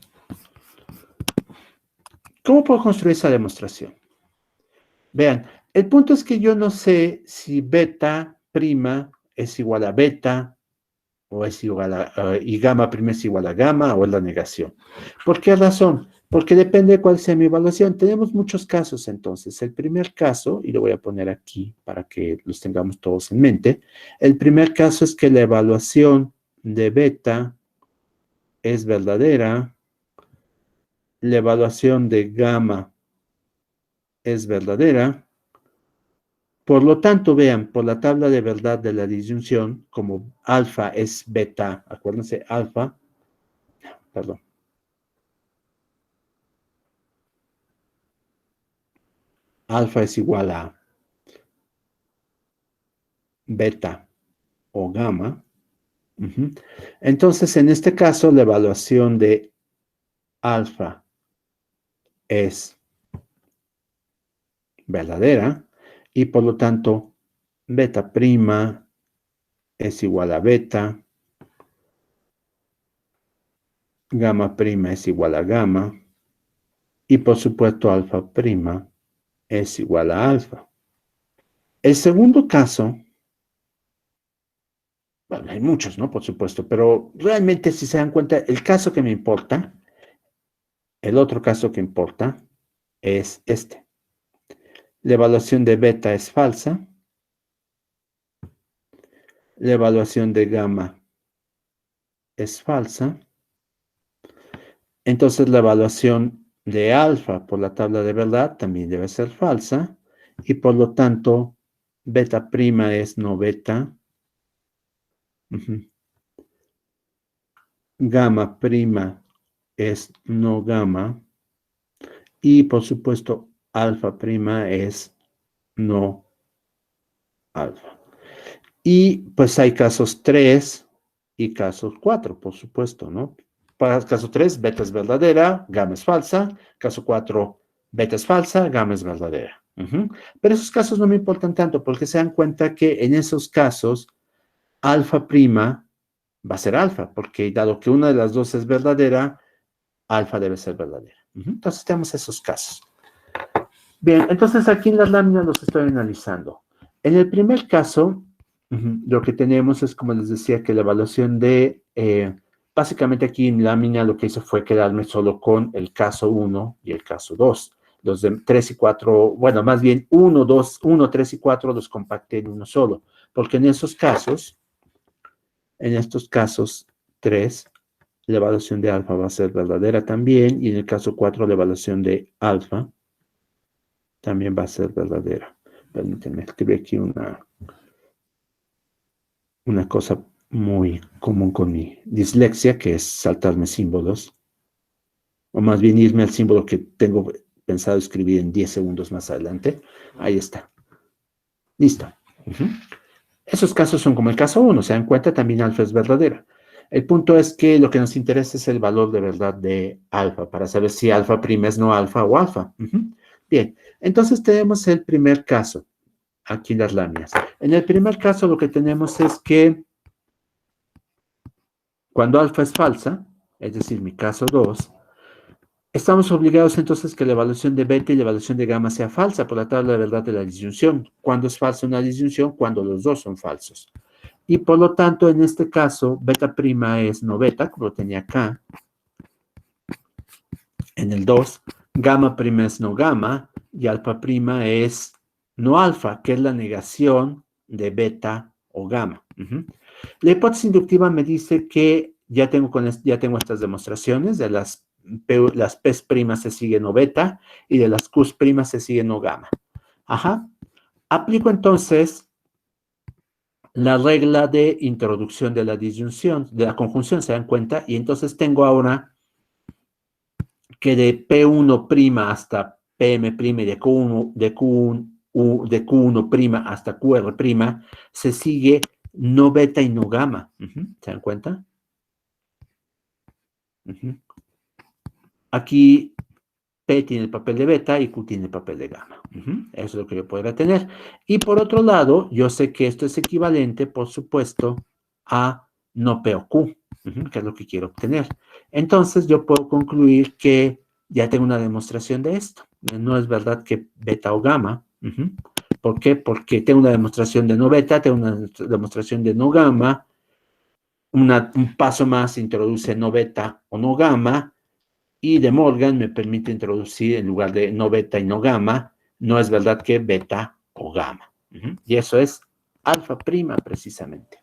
¿Cómo puedo construir esa demostración? Vean, el punto es que yo no sé si beta prima es igual a beta o es igual y gamma prima es igual a gamma, o es la negación. ¿Por qué razón? Porque depende de cuál sea mi evaluación. Tenemos muchos casos entonces. El primer caso, y lo voy a poner aquí para que los tengamos todos en mente, el primer caso es que la evaluación de beta es verdadera, la evaluación de gamma es verdadera. Por lo tanto, vean, por la tabla de verdad de la disyunción, como alfa es beta, acuérdense, alfa, perdón. Alfa es igual a beta o gamma. Entonces, en este caso, la evaluación de alfa es verdadera y por lo tanto, beta prima es igual a beta, gamma prima es igual a gamma y por supuesto, alfa prima es igual a alfa. El segundo caso, bueno, hay muchos, ¿no? Por supuesto, pero realmente si se dan cuenta, el caso que me importa, el otro caso que importa es este. La evaluación de beta es falsa. La evaluación de gamma es falsa. Entonces la evaluación de alfa por la tabla de verdad también debe ser falsa. Y por lo tanto, beta prima es no beta. Gamma prima es no gamma. Y por supuesto, alfa prima es no alfa. Y pues hay casos 3 y casos 4, por supuesto, ¿no? Para el caso 3, beta es verdadera, gamma es falsa. Caso 4, beta es falsa, gamma es verdadera. Pero esos casos no me importan tanto porque se dan cuenta que en esos casos, alfa prima va a ser alfa, porque dado que una de las dos es verdadera, alfa debe ser verdadera. Entonces tenemos esos casos. Bien, entonces aquí en las láminas los estoy analizando. En el primer caso, lo que tenemos es, como les decía, que la evaluación de, básicamente aquí en lámina lo que hizo fue quedarme solo con el caso 1 y el caso 2. Los de 3 y 4, bueno, más bien 1, 2, 1, 3 y 4 los compacté en uno solo, porque en estos casos, 3, la evaluación de alfa va a ser verdadera también, y en el caso 4, la evaluación de alfa también va a ser verdadera. Permítanme, escribí aquí una cosa muy común con mi dislexia, que es saltarme símbolos, o más bien irme al símbolo que tengo pensado escribir en 10 segundos más adelante. Ahí está. Listo. Esos casos son como el caso 1, se dan cuenta, también alfa es verdadera. El punto es que lo que nos interesa es el valor de verdad de alfa, para saber si alfa prima es no alfa o alfa. Bien, entonces tenemos el primer caso, aquí en las láminas. En el primer caso lo que tenemos es que cuando alfa es falsa, es decir, mi caso 2, estamos obligados entonces que la evaluación de beta y la evaluación de gamma sea falsa por la tabla de verdad de la disyunción. ¿Cuándo es falsa una disyunción? Cuando los dos son falsos. Y por lo tanto, en este caso, beta prima es no beta, como lo tenía acá, en el 2, gamma prima es no gamma, y alfa prima es no alfa, que es la negación de beta o gamma. La hipótesis inductiva me dice que ya tengo estas demostraciones, de las P' se sigue no beta, y de las Q' se sigue no gamma. Aplico entonces la regla de introducción de la disyunción, de la conjunción, ¿se dan cuenta? Y entonces tengo ahora que de P1' hasta Pm' y de Q1' hasta QR' se sigue no beta y no gamma. ¿Se dan cuenta? Aquí P tiene el papel de beta y Q tiene el papel de gamma. Eso es lo que yo podría tener. Y por otro lado, yo sé que esto es equivalente, por supuesto, a no P o Q, que es lo que quiero obtener. Entonces, yo puedo concluir que ya tengo una demostración de esto. No es verdad que beta o gamma. ¿Por qué? Porque tengo una demostración de no beta, tengo una demostración de no gamma. un paso más introduce no beta o no gamma, y De Morgan me permite introducir en lugar de no beta y no gamma, no es verdad que beta o gamma. Y eso es alfa prima precisamente.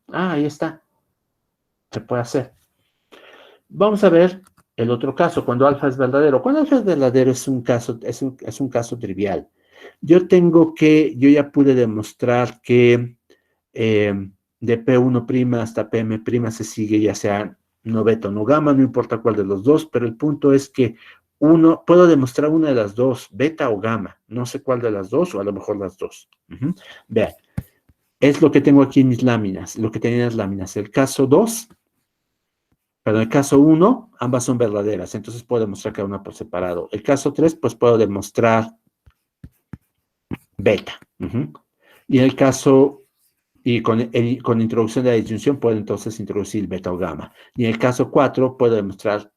Ahí está. Se puede hacer. Vamos a ver el otro caso, cuando alfa es verdadero. Cuando alfa es verdadero es un caso trivial. Yo ya pude demostrar que de P1' hasta Pm' se sigue ya sea no beta o no gamma, no importa cuál de los dos, pero el punto es que puedo demostrar una de las dos, beta o gamma, no sé cuál de las dos, o a lo mejor las dos. Vean, es lo que tengo aquí en mis láminas, lo que tenía en las láminas. El caso 2, perdón, el caso 1, ambas son verdaderas, entonces puedo demostrar cada una por separado. El caso 3, pues puedo demostrar beta. Y en el caso, y con introducción de la disyunción puedo entonces introducir beta o gamma. Y en el caso 4 puedo demostrar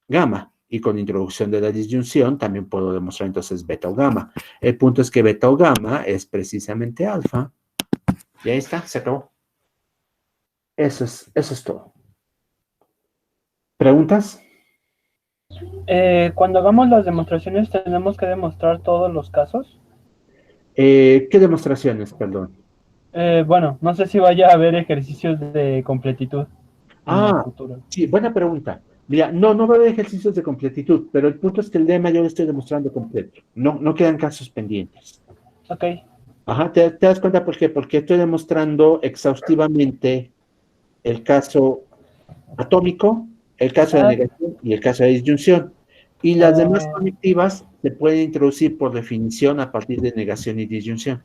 gamma, y con introducción de la disyunción también puedo demostrar entonces beta o gamma. El punto es que beta o gamma es precisamente alfa. Y ahí está, se acabó. Eso es todo. ¿Preguntas? Cuando hagamos las demostraciones, ¿tenemos que demostrar todos los casos? ¿Qué demostraciones, perdón? Bueno, no sé si vaya a haber ejercicios de completitud en el futuro. Sí, buena pregunta. Mira, no va a haber ejercicios de completitud, pero el punto es que el lema yo lo estoy demostrando completo. No quedan casos pendientes. Ok. Ajá, ¿te das cuenta por qué? Porque estoy demostrando exhaustivamente el caso atómico, el caso de negación y el caso de disyunción. Y las demás conectivas se pueden introducir por definición a partir de negación y disyunción.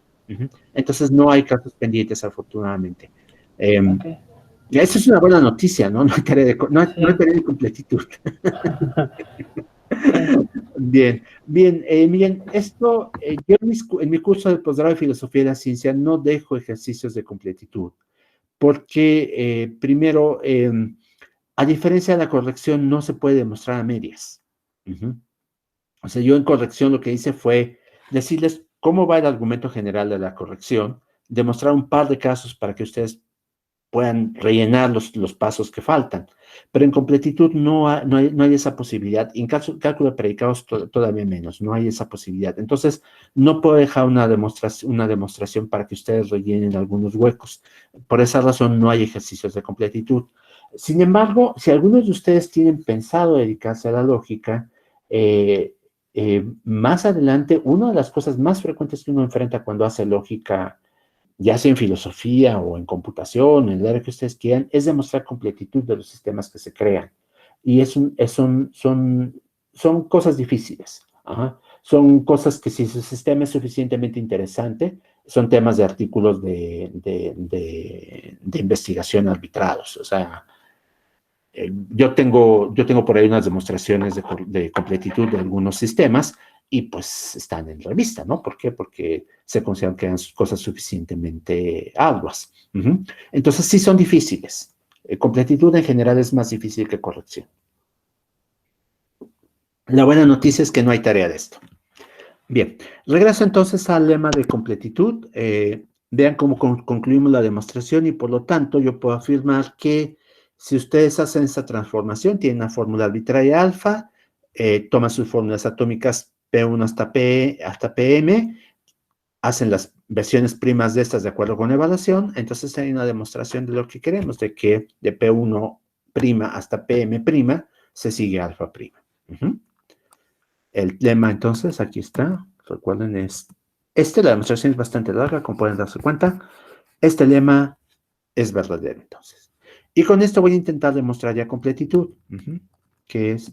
Entonces no hay casos pendientes, afortunadamente. Okay. Esa es una buena noticia, ¿no? No hay tarea de completitud. Bien. Miren, esto, yo en mi curso de posgrado de Filosofía de la Ciencia no dejo ejercicios de completitud, porque primero, a diferencia de la corrección, no se puede demostrar a medias. O sea, yo en corrección lo que hice fue decirles cómo va el argumento general de la corrección, demostrar un par de casos para que ustedes puedan rellenar los pasos que faltan. Pero en completitud no hay esa posibilidad. En cálculo de predicados todavía menos, no hay esa posibilidad. Entonces, no puedo dejar una demostración para que ustedes rellenen algunos huecos. Por esa razón, no hay ejercicios de completitud. Sin embargo, si algunos de ustedes tienen pensado dedicarse a la lógica, más adelante, una de las cosas más frecuentes que uno enfrenta cuando hace lógica, ya sea en filosofía o en computación, en el área que ustedes quieran, es demostrar completitud de los sistemas que se crean. Y son cosas difíciles. Son cosas que si su sistema es suficientemente interesante, son temas de artículos de investigación arbitrados. O sea, yo tengo por ahí unas demostraciones de completitud de algunos sistemas, y pues están en revista, ¿no? ¿Por qué? Porque se consideran que eran cosas suficientemente arduas. Entonces sí son difíciles. Completitud en general es más difícil que corrección. La buena noticia es que no hay tarea de esto. Bien, regreso entonces al lema de completitud. Vean cómo concluimos la demostración, y por lo tanto yo puedo afirmar que si ustedes hacen esta transformación, tienen una fórmula arbitraria alfa, toman sus fórmulas atómicas P1 hasta Pm, hacen las versiones primas de estas de acuerdo con evaluación, entonces hay una demostración de lo que queremos, de que de P1' hasta Pm' se sigue alfa prima. El lema entonces, aquí está, recuerden, la demostración es bastante larga, como pueden darse cuenta. Este lema es verdadero entonces. Y con esto voy a intentar demostrar ya completitud, que es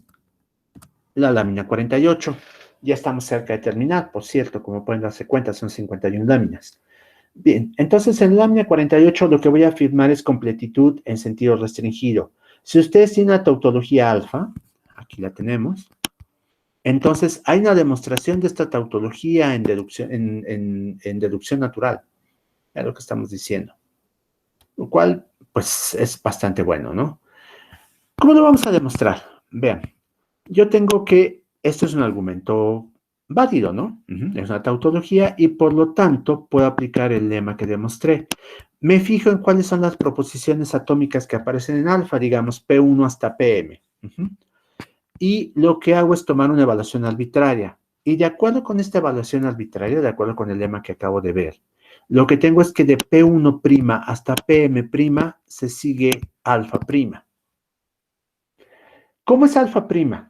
la lámina 48. Ya estamos cerca de terminar, por cierto, como pueden darse cuenta, son 51 láminas. Bien, entonces en la lámina 48 lo que voy a afirmar es completitud en sentido restringido. Si ustedes tienen la tautología alfa, aquí la tenemos, entonces hay una demostración de esta tautología en deducción natural, es lo que estamos diciendo, lo cual pues es bastante bueno, ¿no? ¿Cómo lo vamos a demostrar? Vean, yo tengo que esto es un argumento válido, ¿no? Es una tautología, y por lo tanto puedo aplicar el lema que demostré. me fijo en cuáles son las proposiciones atómicas que aparecen en alfa, digamos, P1 hasta PM. Y lo que hago es tomar una evaluación arbitraria. Y de acuerdo con esta evaluación arbitraria, de acuerdo con el lema que acabo de ver, lo que tengo es que de P1' hasta PM' se sigue alfa prima. ¿Cómo es alfa prima?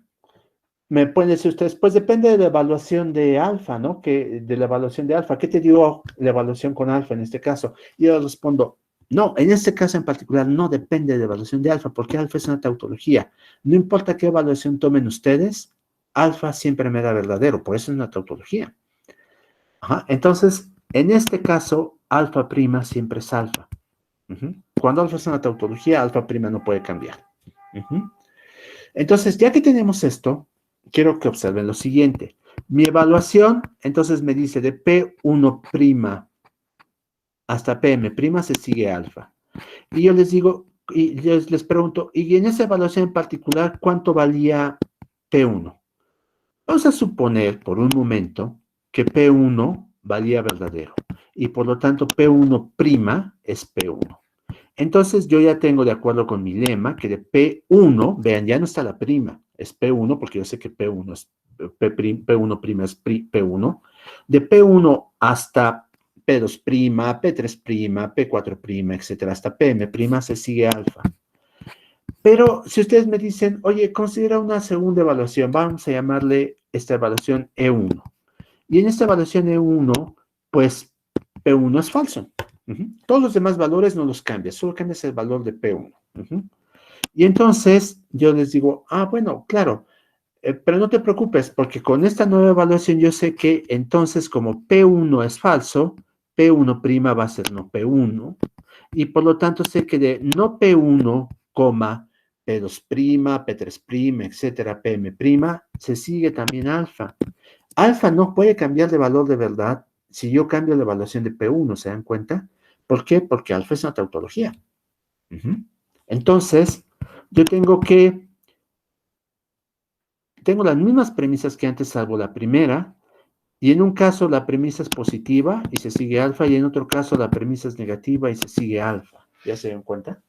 Me pueden decir ustedes, pues depende de la evaluación de alfa, ¿no? De la evaluación de alfa. ¿Qué te dio la evaluación con alfa en este caso? Y yo respondo, no, en este caso en particular no depende de la evaluación de alfa, porque alfa es una tautología. No importa qué evaluación tomen ustedes, alfa siempre me da verdadero, por eso es una tautología. Ajá. Entonces, en este caso, alfa prima siempre es alfa. Cuando alfa es una tautología, alfa prima no puede cambiar. Entonces, ya que tenemos esto, quiero que observen lo siguiente. Mi evaluación, entonces me dice de P1' hasta PM' se sigue alfa. Y yo les digo, y les pregunto, y en esa evaluación en particular, ¿cuánto valía P1? Vamos a suponer por un momento que P1 valía verdadero. Y por lo tanto, P1' es P1. Entonces, yo ya tengo, de acuerdo con mi lema, que de P1, vean, ya no está la prima, es P1, porque yo sé que P1 es P1' es P1. De P1 hasta P2', P3', P4', etcétera, hasta PM' se sigue alfa. Pero si ustedes me dicen, oye, considera una segunda evaluación, vamos a llamarle esta evaluación E1. Y en esta evaluación E1, pues P1 es falso. Todos los demás valores no los cambias, solo cambias el valor de P1. Y entonces yo les digo, bueno, claro, pero no te preocupes, porque con esta nueva evaluación yo sé que entonces como P1 es falso, P1' va a ser no P1, y por lo tanto sé que de no P1, P2', P3', etcétera, PM', se sigue también alfa. Alfa no puede cambiar de valor de verdad si yo cambio la evaluación de P1, ¿se dan cuenta? ¿Por qué? Porque alfa es una tautología. Entonces, yo tengo las mismas premisas que antes, salvo la primera, y en un caso la premisa es positiva y se sigue alfa, y en otro caso la premisa es negativa y se sigue alfa. ¿Ya se dan cuenta?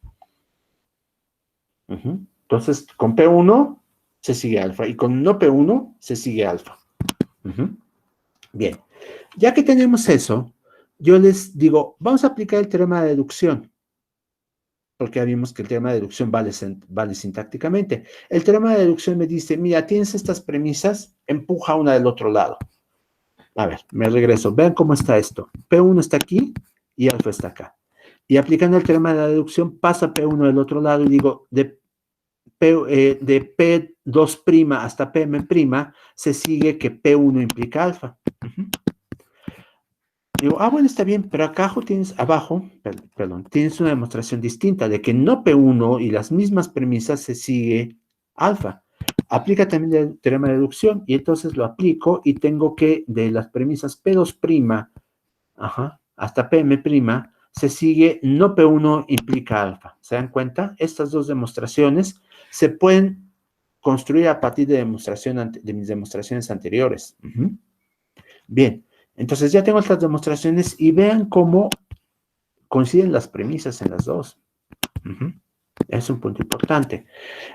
Entonces, con P1 se sigue alfa, y con no P1 se sigue alfa. Bien, ya que tenemos eso, yo les digo, vamos a aplicar el teorema de deducción, porque ya vimos que el teorema de deducción vale sintácticamente. El teorema de deducción me dice, mira, tienes estas premisas, empuja una del otro lado. A ver, me regreso, vean cómo está esto. P1 está aquí y alfa está acá. Y aplicando el teorema de la deducción, pasa P1 del otro lado y digo, de P2' hasta PM' se sigue que P1 implica alfa. Digo, bueno, está bien, pero abajo tienes una demostración distinta de que no P1 y las mismas premisas se sigue alfa. Aplica también el teorema de deducción y entonces lo aplico y tengo que de las premisas P2' hasta PM' se sigue no P1 implica alfa. ¿Se dan cuenta? Estas dos demostraciones se pueden construir a partir de mis demostraciones anteriores. Bien, entonces ya tengo estas demostraciones y vean cómo coinciden las premisas en las dos. Es un punto importante.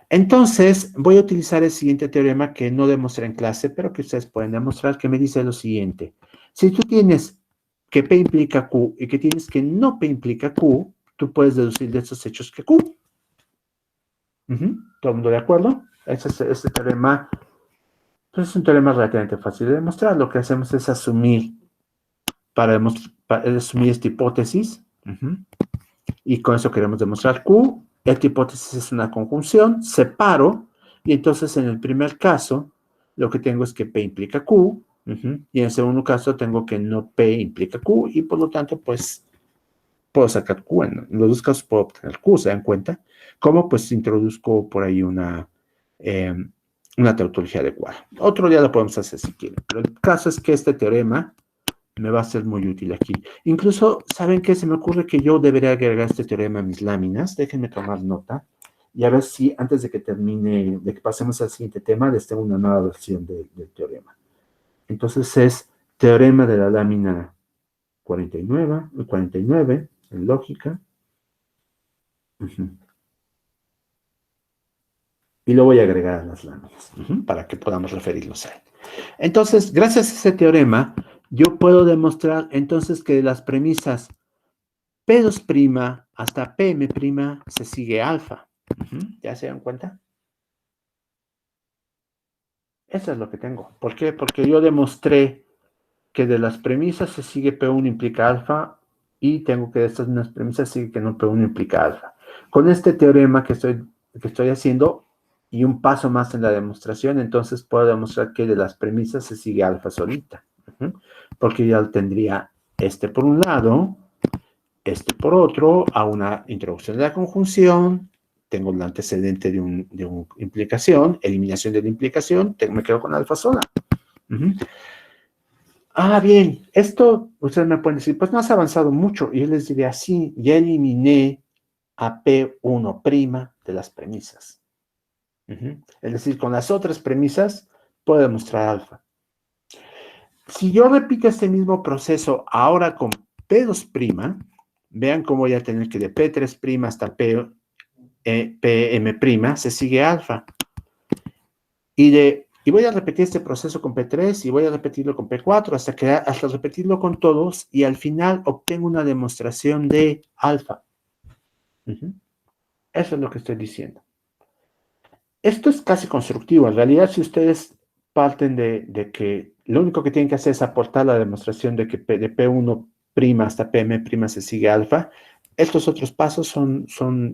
Entonces, voy a utilizar el siguiente teorema que no demostré en clase, pero que ustedes pueden demostrar, que me dice lo siguiente. Si tú tienes que P implica Q y que tienes que no P implica Q, tú puedes deducir de estos hechos que Q. ¿Todo el mundo de acuerdo? Este teorema es un teorema relativamente fácil de demostrar. Lo que hacemos es asumir, asumir esta hipótesis, y con eso queremos demostrar Q. Esta hipótesis es una conjunción, separo, y entonces en el primer caso, lo que tengo es que P implica Q, y en el segundo caso tengo que no P implica Q, y por lo tanto, pues, puedo sacar Q. En los dos casos puedo obtener Q, ¿se dan cuenta? ¿Cómo? Pues introduzco por ahí una tautología adecuada. Otro día lo podemos hacer si quieren, pero el caso es que este teorema me va a ser muy útil aquí. Incluso, ¿saben qué? Se me ocurre que yo debería agregar este teorema a mis láminas. Déjenme tomar nota. Y a ver si antes de que termine, de que pasemos al siguiente tema, les tengo una nueva versión del teorema. Entonces es teorema de la lámina 49, en lógica. Y lo voy a agregar a las láminas, para que podamos referirlos a él. Entonces, gracias a ese teorema, yo puedo demostrar entonces que de las premisas P2' hasta Pm' se sigue alfa. ¿Ya se dan cuenta? Eso es lo que tengo. ¿Por qué? Porque yo demostré que de las premisas se sigue P1 implica alfa y tengo que de estas mismas premisas sigue que no P1 implica alfa. Con este teorema que estoy haciendo y un paso más en la demostración, entonces puedo demostrar que de las premisas se sigue alfa solita. Porque ya tendría este por un lado, este por otro, a una introducción de la conjunción, tengo el antecedente de una implicación, eliminación de la implicación, me quedo con alfa sola. Ah, bien, esto ustedes me pueden decir, pues no has avanzado mucho. Y yo les diría, sí, ya eliminé a P1' de las premisas. Es decir, con las otras premisas puedo demostrar alfa. Si yo repito este mismo proceso ahora con P2', vean cómo voy a tener que de P3' hasta Pm' se sigue alfa. Y voy a repetir este proceso con P3 y voy a repetirlo con P4 hasta repetirlo con todos y al final obtengo una demostración de alfa. Eso es lo que estoy diciendo. Esto es casi constructivo. En realidad, si ustedes parten de que lo único que tienen que hacer es aportar la demostración de que de P1' hasta Pm' se sigue alfa, estos otros pasos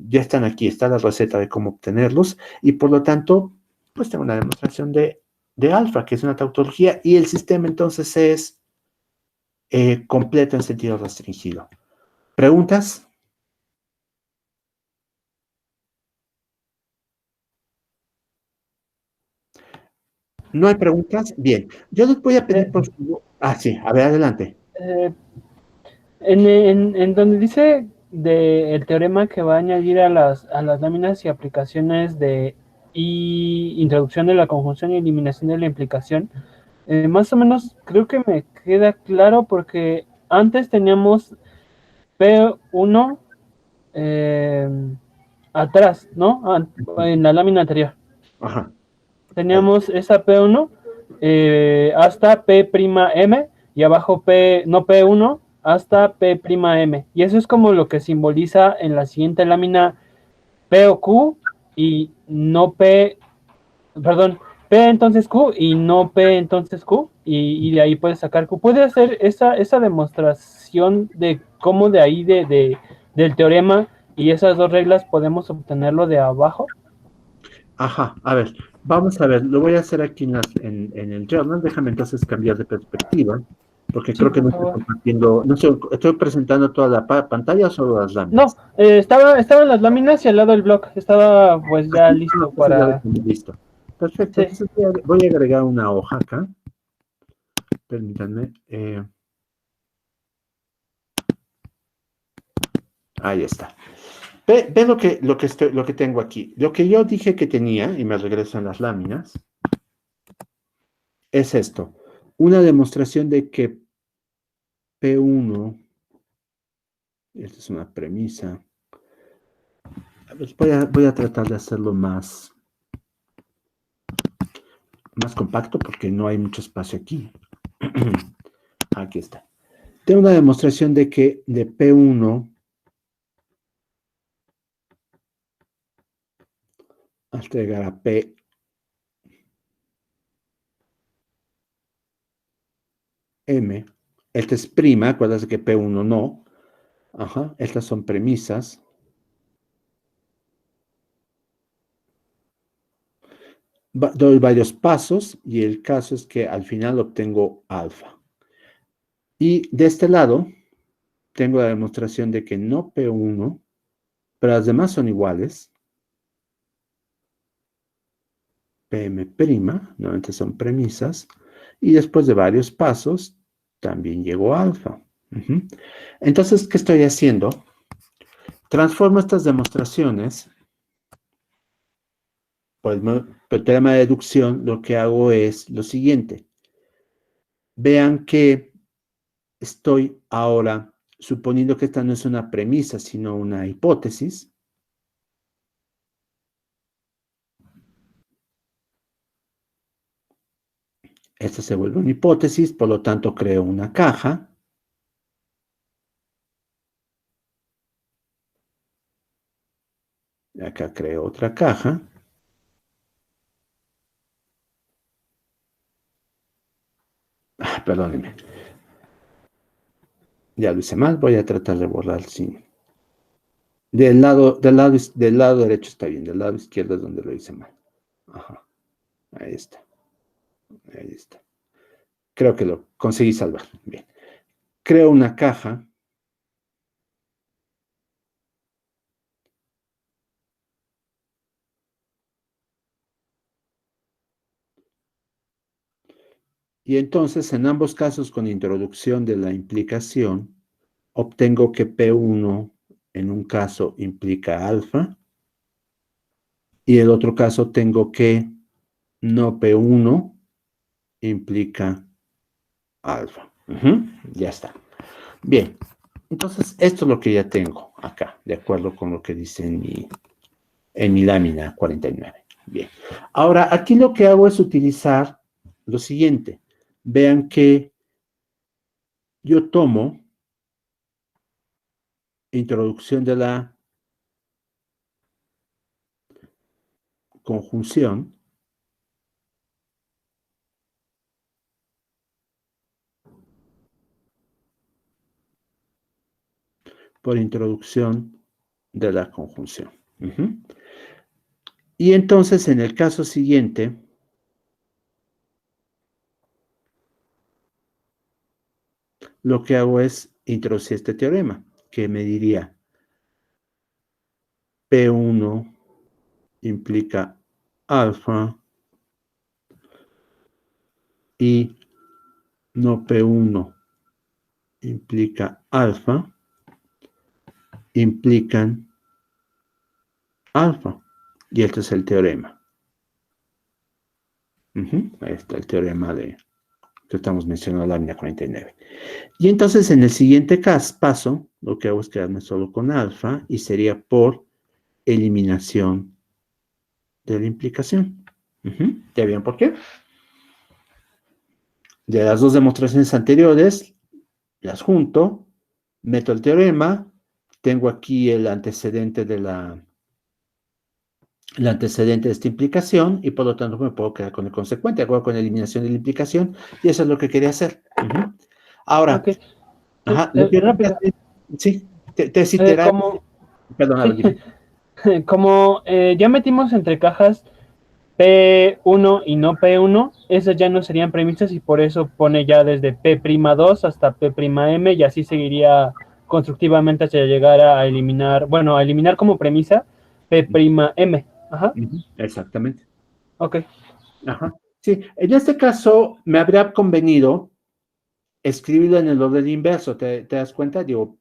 ya están aquí, está la receta de cómo obtenerlos y por lo tanto, pues tengo una demostración de alfa, que es una tautología, y el sistema entonces es completo en sentido restringido. ¿Preguntas? ¿No hay preguntas? Bien. Yo les voy a pedir por favor. Ah, sí, a ver, adelante. En donde dice el teorema que va a añadir a las láminas y aplicaciones y introducción de la conjunción y eliminación de la implicación, más o menos creo que me queda claro porque antes teníamos P1 atrás, ¿no? En la lámina anterior. Ajá. Teníamos esa P1 hasta P'M y abajo no P1 hasta P'M. Y eso es como lo que simboliza en la siguiente lámina P o Q y no P, perdón, P entonces Q y no P entonces Q y de ahí puedes sacar Q. ¿Puede hacer esa demostración de cómo de ahí del teorema y esas dos reglas podemos obtenerlo de abajo? Ajá, a ver, vamos a ver, lo voy a hacer aquí en el journal, déjame entonces cambiar de perspectiva, porque Sí, creo que no por estoy favor. compartiendo, no sé, ¿estoy presentando toda la pantalla o solo las láminas? No, estaban las láminas y al lado del blog, estaba pues ya listo Entonces ya lo para... tengo listo. Perfecto, Sí. entonces voy a agregar una hoja acá, permítanme, ahí está. Ve lo que tengo aquí. Lo que yo dije que tenía, y me regreso en las láminas, es esto. Una demostración de que P1, esta es una premisa. A ver, voy a tratar de hacerlo más compacto porque no hay mucho espacio aquí. Aquí está. Tengo una demostración de que de P1 hasta llegar a P M. Esta es prima, acuérdense que P1 no. Ajá, estas son premisas. Doy varios pasos y el caso es que al final obtengo alfa. Y de este lado tengo la demostración de que no P1, pero las demás son iguales. Pm', nuevamente son premisas, y después de varios pasos también llegó a alfa. Entonces, ¿qué estoy haciendo? Transformo estas demostraciones por el teorema de deducción. Lo que hago es lo siguiente. Vean que estoy ahora suponiendo que esta no es una premisa, sino una hipótesis, esta se vuelve una hipótesis, por lo tanto creo una caja. Acá creo otra caja. Perdónenme. Ya lo hice mal, voy a tratar de borrar sin. Del lado derecho está bien, del lado izquierdo es donde lo hice mal. Ajá. Ahí está. Ahí está. Creo que lo conseguí salvar. Bien. Creo una caja. Y entonces, en ambos casos, con introducción de la implicación, obtengo que P1 en un caso implica alfa, y en el otro caso tengo que no P1 implica alfa. Ya está. Bien. Entonces, esto es lo que ya tengo acá, de acuerdo con lo que dice en mi lámina 49. Bien. Ahora, aquí lo que hago es utilizar lo siguiente. Vean que yo tomo introducción de la conjunción por introducción de la conjunción. Y entonces, en el caso siguiente, lo que hago es introducir este teorema, que me diría P1 implica alfa y no P1 implica alfa, implican alfa. Y este es el teorema. Ahí está el teorema que estamos mencionando en la lámina 49. Y entonces en el siguiente paso, lo que hago es quedarme solo con alfa y sería por eliminación de la implicación. ¿Ya vieron por qué? De las dos demostraciones anteriores, las junto, meto el teorema, tengo aquí el antecedente de esta implicación y por lo tanto me puedo quedar con el consecuente, de acuerdo con la eliminación de la implicación, y eso es lo que quería hacer. Ahora, Ok. rápido. Sí, te citaré. Perdóname. Sí. Como ya metimos entre cajas P1 y no P1, esas ya no serían premisas y por eso pone ya desde P'2 hasta P'(m) y así seguiría constructivamente hasta llegar a eliminar, bueno, a eliminar como premisa P'(m). Ajá. Exactamente. Ok. Ajá. Sí, en este caso me habría convenido escribirlo en el orden inverso, ¿te das cuenta? Digo,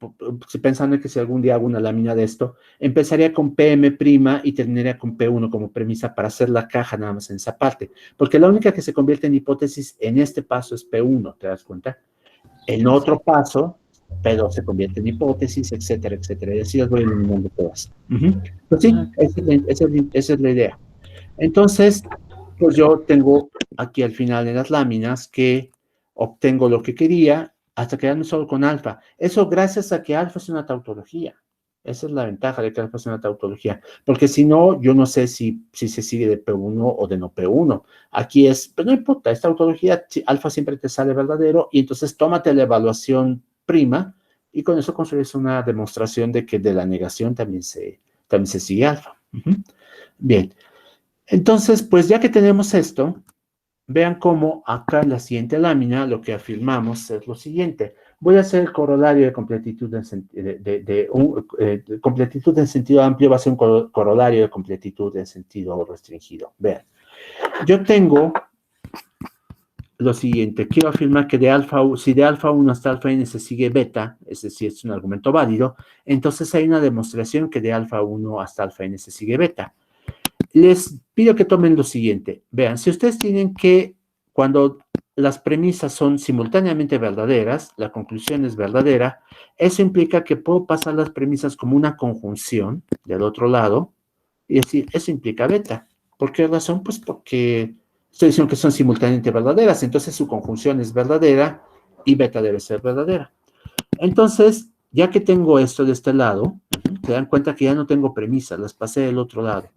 pensando en que si algún día hago una lámina de esto, empezaría con PM' y terminaría con P1 como premisa para hacer la caja nada más en esa parte, porque la única que se convierte en hipótesis en este paso es P1, ¿te das cuenta? En otro paso, P2 se convierte en hipótesis, etcétera, etcétera, y así las voy eliminando todas. Pues sí, esa es la idea. Entonces, pues yo tengo aquí al final en las láminas que obtengo lo que quería hasta quedarme solo con alfa. Eso gracias a que alfa es una tautología. Esa es la ventaja de que alfa es una tautología. Porque si no, yo no sé si se sigue de P1 o de no P1. Aquí pero no importa, esta tautología, alfa siempre te sale verdadero y entonces tómate la evaluación prima y con eso construyes una demostración de que de la negación también se sigue alfa. Bien. Entonces, pues ya que tenemos esto, vean cómo acá en la siguiente lámina lo que afirmamos es lo siguiente. Voy a hacer el corolario de completitud completitud en sentido amplio, va a ser un corolario de completitud en sentido restringido. Vean, yo tengo lo siguiente. Quiero afirmar que si de alfa 1 hasta alfa n se sigue beta, es decir, es un argumento válido, entonces hay una demostración que de alfa 1 hasta alfa n se sigue beta. Les pido que tomen lo siguiente. Vean, si ustedes tienen que, cuando las premisas son simultáneamente verdaderas, la conclusión es verdadera, eso implica que puedo pasar las premisas como una conjunción del otro lado, y decir, eso implica beta. ¿Por qué razón? Pues porque estoy diciendo que son simultáneamente verdaderas, entonces su conjunción es verdadera y beta debe ser verdadera. Entonces, ya que tengo esto de este lado, se dan cuenta que ya no tengo premisas, las pasé del otro lado.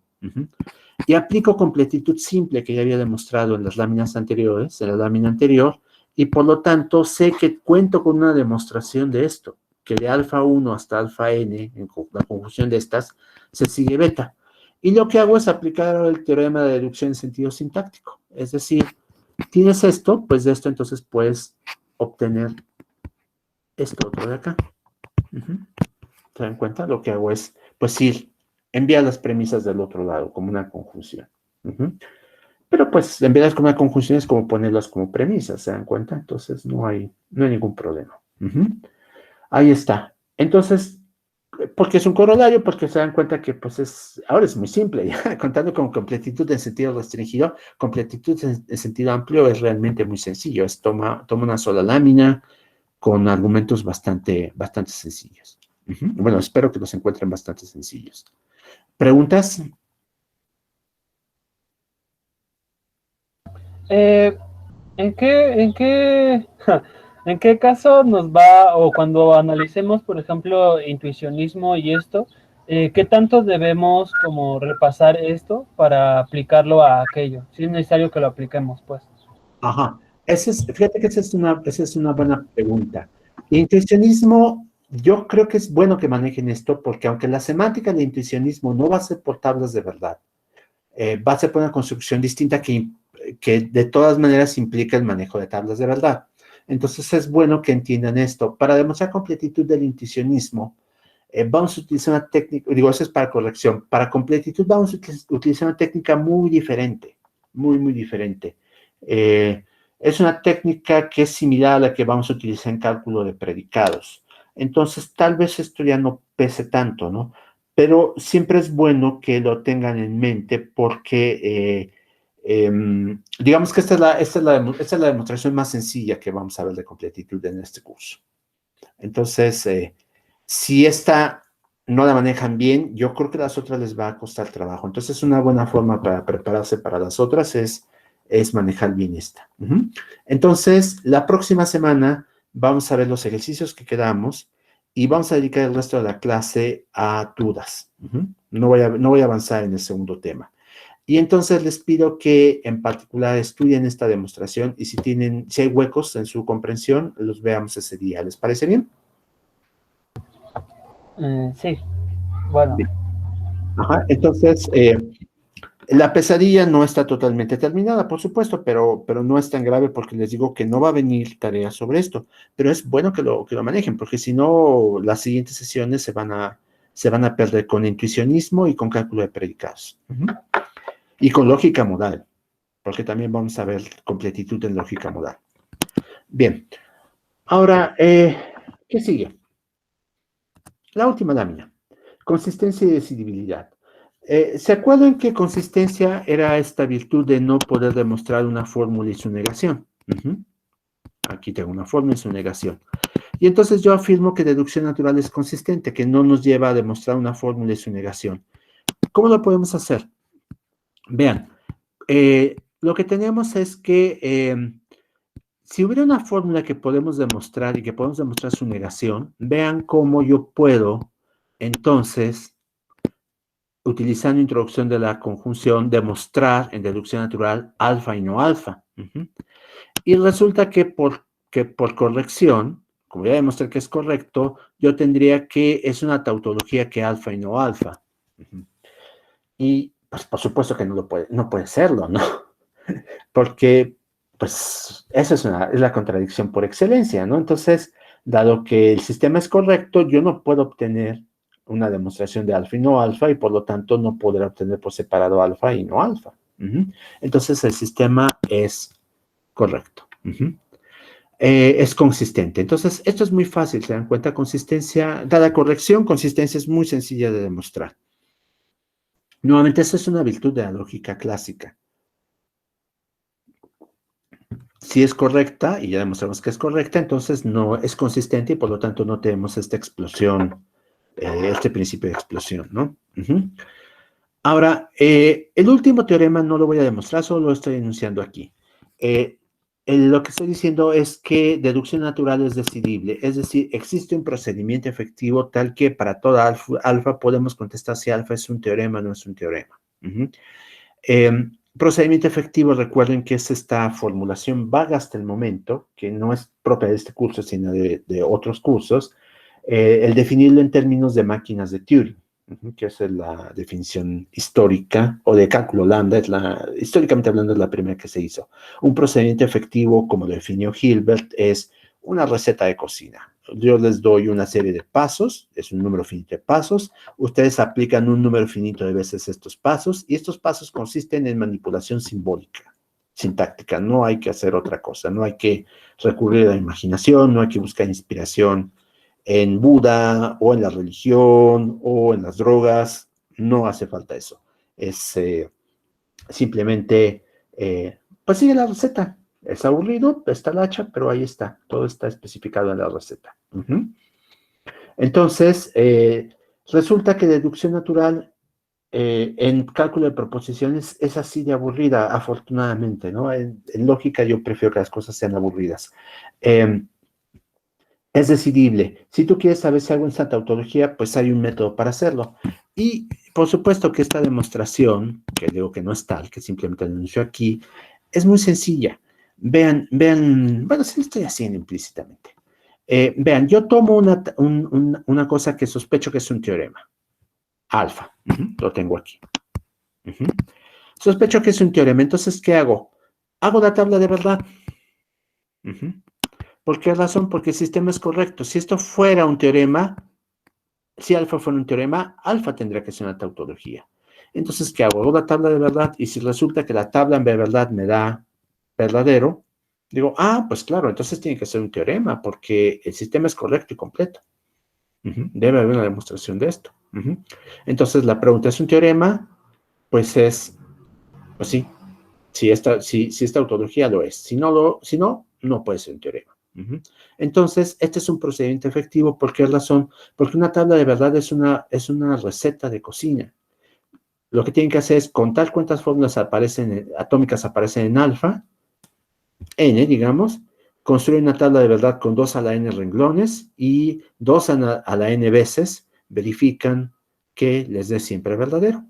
Y aplico completitud simple que ya había demostrado en las láminas anteriores, en la lámina anterior, y por lo tanto sé que cuento con una demostración de esto, que de alfa 1 hasta alfa n, en la conjunción de estas, se sigue beta. Y lo que hago es aplicar el teorema de deducción en sentido sintáctico. Es decir, tienes esto, pues de esto entonces puedes obtener esto otro de acá. ¿Se dan cuenta? Lo que hago es, pues ir, enviar las premisas del otro lado, como una conjunción. Pero pues enviarlas como una conjunción es como ponerlas como premisas, ¿se dan cuenta? Entonces no hay ningún problema. Ahí está. Entonces, ¿por qué es un corolario? Porque se dan cuenta que pues ahora es muy simple, ya, contando con completitud en sentido restringido, completitud en sentido amplio es realmente muy sencillo, es toma una sola lámina con argumentos bastante sencillos. Bueno, espero que los encuentren bastante sencillos. ¿Preguntas? ¿En qué caso nos va, o cuando analicemos, por ejemplo, intuicionismo y esto, qué tanto debemos como repasar esto para aplicarlo a aquello? Si es necesario que lo apliquemos, pues. Ajá. Fíjate que esa es una buena pregunta. Intuicionismo, yo creo que es bueno que manejen esto, porque aunque la semántica del intuicionismo no va a ser por tablas de verdad, va a ser por una construcción distinta que de todas maneras implica el manejo de tablas de verdad. Entonces es bueno que entiendan esto. Para demostrar completitud del intuicionismo, vamos a utilizar una técnica, digo, eso es para corrección. Para completitud vamos a utilizar una técnica muy diferente, muy diferente. Es una técnica que es similar a la que vamos a utilizar en cálculo de predicados. Entonces, tal vez esto ya no pese tanto, ¿no? Pero siempre es bueno que lo tengan en mente porque, digamos que esta es la demostración más sencilla que vamos a ver de completitud en este curso. Entonces, si esta no la manejan bien, yo creo que a las otras les va a costar trabajo. Entonces, una buena forma para prepararse para las otras es manejar bien esta. Entonces, la próxima semana vamos a ver los ejercicios que quedamos y vamos a dedicar el resto de la clase a dudas. No voy a avanzar en el segundo tema. Y entonces les pido que en particular estudien esta demostración y si hay huecos en su comprensión, los veamos ese día. ¿Les parece bien? Sí, bueno. Bien. Ajá, entonces, la pesadilla no está totalmente terminada, por supuesto, pero no es tan grave porque les digo que no va a venir tarea sobre esto, pero es bueno que lo manejen, porque si no, las siguientes sesiones se van a perder con intuicionismo y con cálculo de predicados. Y con lógica modal, porque también vamos a ver completitud en lógica modal. Bien, ahora, ¿qué sigue? La última lámina, consistencia y decidibilidad. ¿Se acuerdan que consistencia era esta virtud de no poder demostrar una fórmula y su negación? Aquí tengo una fórmula y su negación. Y entonces yo afirmo que deducción natural es consistente, que no nos lleva a demostrar una fórmula y su negación. ¿Cómo lo podemos hacer? Vean, lo que tenemos es que si hubiera una fórmula que podemos demostrar y que podemos demostrar su negación, vean cómo yo puedo, entonces, utilizando introducción de la conjunción, demostrar en deducción natural alfa y no alfa. Y resulta que por corrección, como ya demostré que es correcto, yo tendría que es una tautología que alfa y no alfa. Y pues por supuesto que no puede serlo, ¿no? Porque pues esa es la contradicción por excelencia, ¿no? Entonces, dado que el sistema es correcto, yo no puedo obtener una demostración de alfa y no alfa, y por lo tanto no podré obtener por separado alfa y no alfa. Entonces, el sistema es correcto. Es consistente. Entonces, esto es muy fácil, ¿se dan cuenta? Consistencia, dada corrección, consistencia es muy sencilla de demostrar. Nuevamente, esa es una virtud de la lógica clásica. Si es correcta, y ya demostramos que es correcta, entonces no es consistente y por lo tanto no tenemos esta explosión, este principio de explosión, ¿no? Ahora, el último teorema no lo voy a demostrar, solo lo estoy enunciando aquí. Lo que estoy diciendo es que deducción natural es decidible, es decir, existe un procedimiento efectivo tal que para toda alfa podemos contestar si alfa es un teorema o no es un teorema. Procedimiento efectivo, recuerden que es esta formulación vaga hasta el momento, que no es propia de este curso, sino de otros cursos, el definirlo en términos de máquinas de Turing, que es la definición histórica, o de cálculo lambda, históricamente hablando es la primera que se hizo. Un procedimiento efectivo, como lo definió Hilbert, es una receta de cocina. Yo les doy una serie de pasos, es un número finito de pasos, ustedes aplican un número finito de veces estos pasos, y estos pasos consisten en manipulación simbólica, sintáctica, no hay que hacer otra cosa, no hay que recurrir a la imaginación, no hay que buscar inspiración en Buda, o en la religión, o en las drogas, no hace falta eso, es simplemente, pues sigue la receta. Es aburrido, está la hacha, pero ahí está. Todo está especificado en la receta. Entonces, resulta que deducción natural en cálculo de proposiciones es así de aburrida, afortunadamente, ¿no? En lógica yo prefiero que las cosas sean aburridas. Es decidible. Si tú quieres saber si algo es tautología, pues hay un método para hacerlo. Y, por supuesto, que esta demostración, que digo que no es tal, que simplemente lo anuncio aquí, es muy sencilla. Vean, bueno, sí lo estoy haciendo implícitamente. Vean, yo tomo una cosa que sospecho que es un teorema. Alfa. Lo tengo aquí. Sospecho que es un teorema. Entonces, ¿qué hago? Hago la tabla de verdad. ¿Por qué razón? Porque el sistema es correcto. Si esto fuera un teorema, si alfa fuera un teorema, alfa tendría que ser una tautología. Entonces, ¿qué hago? Hago la tabla de verdad y si resulta que la tabla de verdad me da verdadero, digo, pues claro, entonces tiene que ser un teorema porque el sistema es correcto y completo. Debe haber una demostración de esto. Entonces, la pregunta, ¿es un teorema? Pues sí. Si esta tautología lo es. Si no, no puede ser un teorema. Entonces, este es un procedimiento efectivo. ¿Por qué razón? Porque una tabla de verdad es una receta de cocina. Lo que tienen que hacer es contar cuántas fórmulas atómicas aparecen en alfa, n, digamos, construir una tabla de verdad con 2 a la n renglones y 2 a la n veces verifican que les dé siempre verdadero.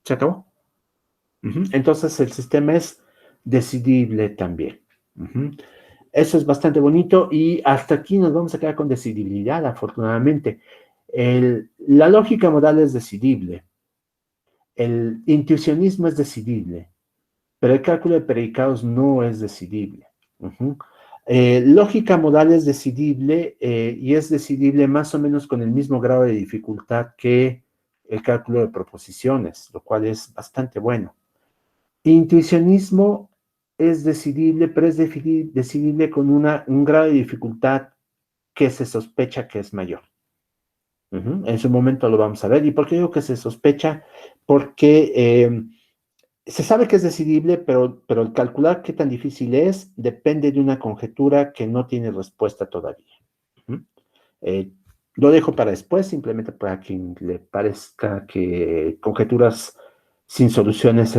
¿Se acabó? Entonces, el sistema es decidible también. Eso es bastante bonito y hasta aquí nos vamos a quedar con decidibilidad, afortunadamente. La lógica modal es decidible, el intuicionismo es decidible, pero el cálculo de predicados no es decidible. Lógica modal es decidible y es decidible más o menos con el mismo grado de dificultad que el cálculo de proposiciones, lo cual es bastante bueno. Intuicionismo es decidible, pero es decidible con un grado de dificultad que se sospecha que es mayor. En su momento lo vamos a ver. ¿Y por qué digo que se sospecha? Porque se sabe que es decidible, pero el calcular qué tan difícil es depende de una conjetura que no tiene respuesta todavía. Lo dejo para después, simplemente para quien le parezca que conjeturas sin soluciones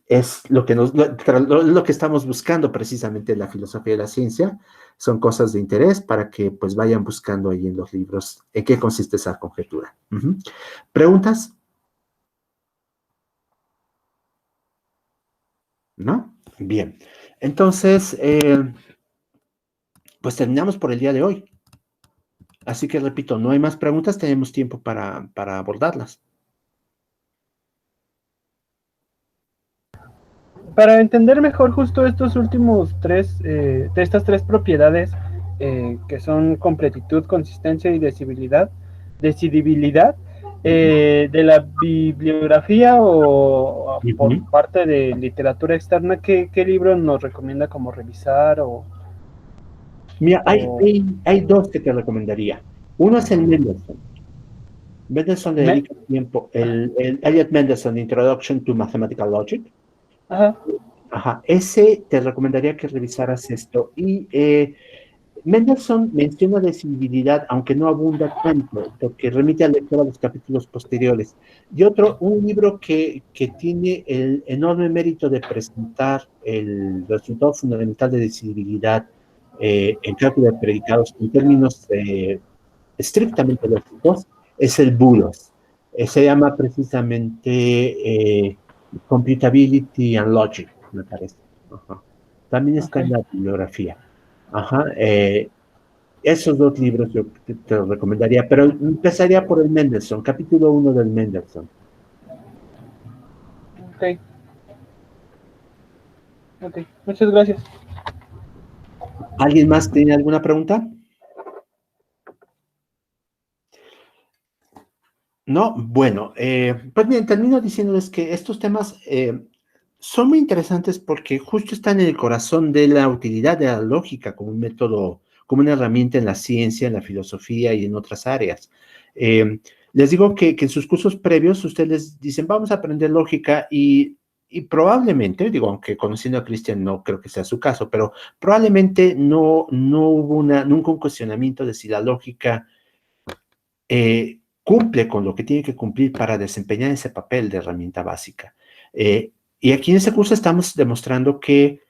es lo que estamos buscando precisamente en la filosofía de la ciencia. Son cosas de interés para que pues vayan buscando ahí en los libros en qué consiste esa conjetura. ¿Preguntas? ¿No? Bien. Entonces, pues terminamos por el día de hoy. Así que repito, no hay más preguntas, tenemos tiempo para abordarlas. Para entender mejor justo estos últimos de estas tres propiedades que son completitud, consistencia y decidibilidad, de la bibliografía o por parte de literatura externa, ¿qué libro nos recomienda como revisar? Mira, hay dos que te recomendaría. Uno es el Mendelssohn. Mendelssohn le dedica tiempo, el Elliot Mendelssohn, Introduction to Mathematical Logic. Ajá, ese te recomendaría que revisaras esto. Y Mendelssohn menciona decidibilidad, aunque no abunda tanto, porque remite al lector a los capítulos posteriores. Y otro, un libro que tiene el enorme mérito de presentar el resultado fundamental de decidibilidad en cálculo de predicados en términos estrictamente lógicos, es el Bulos. Se llama precisamente Computability and Logic, me parece. Ajá. También está Ok. en la bibliografía. Ajá, esos dos libros yo te los recomendaría, pero empezaría por el Mendelssohn, capítulo 1 del Mendelssohn. Ok. Ok. Muchas gracias. ¿Alguien más tiene alguna pregunta? No, bueno, pues bien, termino diciéndoles que estos temas son muy interesantes porque justo están en el corazón de la utilidad de la lógica como un método, como una herramienta en la ciencia, en la filosofía y en otras áreas. Les digo que en sus cursos previos ustedes les dicen, vamos a aprender lógica y probablemente, digo, aunque conociendo a Christian no creo que sea su caso, pero probablemente no hubo nunca un cuestionamiento de si la lógica cumple con lo que tiene que cumplir para desempeñar ese papel de herramienta básica. Y aquí en este curso estamos demostrando que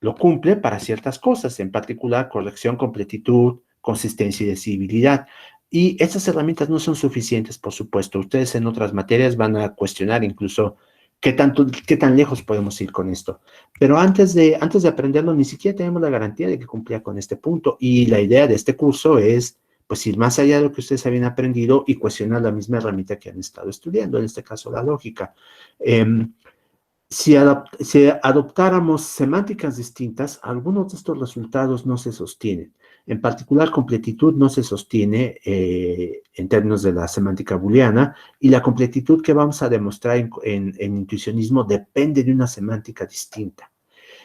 lo cumple para ciertas cosas, en particular corrección, completitud, consistencia y decidibilidad. Y estas herramientas no son suficientes, por supuesto. Ustedes en otras materias van a cuestionar incluso qué tan lejos podemos ir con esto. Pero antes de aprenderlo, ni siquiera tenemos la garantía de que cumplía con este punto. Y la idea de este curso es pues ir más allá de lo que ustedes habían aprendido y cuestionar la misma herramienta que han estado estudiando, en este caso la lógica. Si adoptáramos semánticas distintas, algunos de estos resultados no se sostienen. En particular, completitud no se sostiene en términos de la semántica booleana, y la completitud que vamos a demostrar en intuicionismo depende de una semántica distinta.